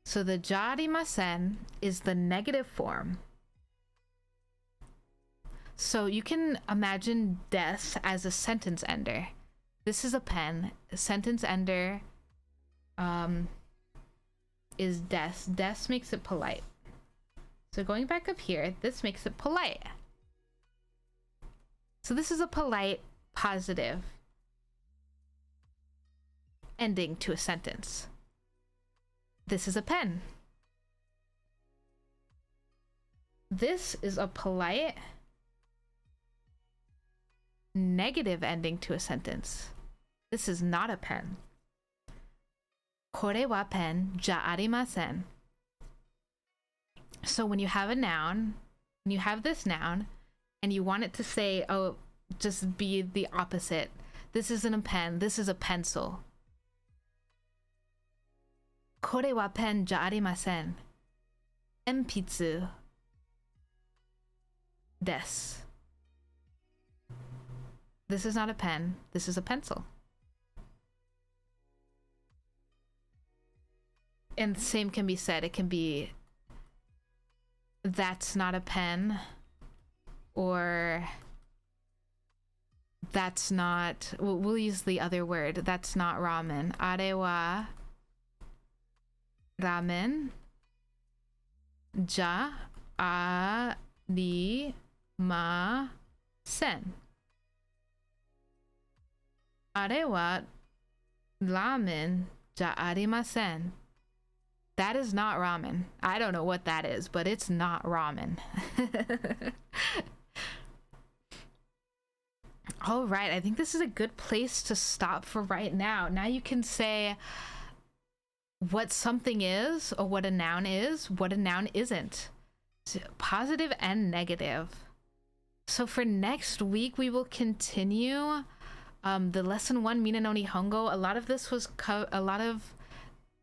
So the ja arimasen is the negative form. So you can imagine des as a sentence ender. This is a pen. A sentence ender is des. Des makes it polite. So going back up here, this makes it polite. So this is a polite, positive ending to a sentence. This is a pen. This is a polite, negative ending to a sentence. This is not a pen. Kore wa pen ja arimasen. So when you have a noun, when you have this noun, and you want it to say, oh, just be the opposite. This isn't a pen, this is a pencil. Kore wa pen ja arimasen. Enpitsu desu. This is not a pen, this is a pencil. And the same can be said. It can be, that's not a pen, or that's not, we'll use the other word, that's not ramen. Are wa ramen ja arimasen. Are wa ramen ja arimasen. That is not ramen. I don't know what that is, but it's not ramen. All right, I think this is a good place to stop for right now. Now you can say what something is, or what a noun is, what a noun isn't. So positive and negative. So for next week, we will continue the lesson 1, Mina no Nihongo. A lot of this was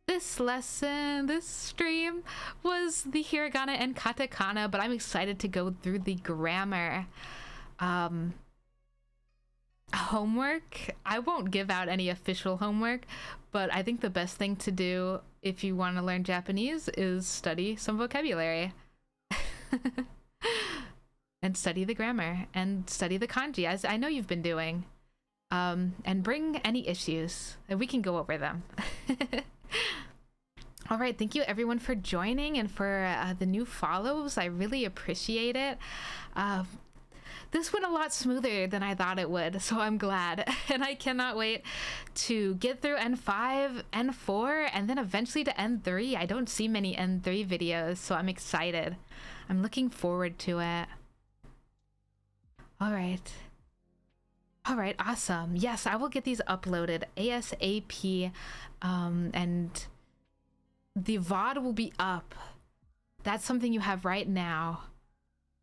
this lesson, this stream was the hiragana and katakana, but I'm excited to go through the grammar. Homework, I won't give out any official homework, but I think the best thing to do if you want to learn Japanese is study some vocabulary. And study the grammar and study the kanji, as I know you've been doing. And bring any issues and we can go over them. All right, thank you everyone for joining and for the new follows. I really appreciate it. this went a lot smoother than I thought it would, so I'm glad. And I cannot wait to get through N5, N4, and then eventually to N3. I don't see many N3 videos, so I'm excited. I'm looking forward to it. All right. All right, awesome. Yes, I will get these uploaded ASAP, and the VOD will be up. That's something you have right now.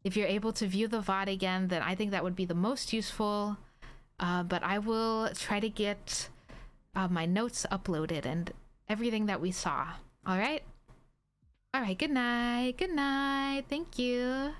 If you're able to view the VOD again, then I think that would be the most useful. But I will try to get my notes uploaded and everything that we saw. All right? All right, good night. Good night. Thank you.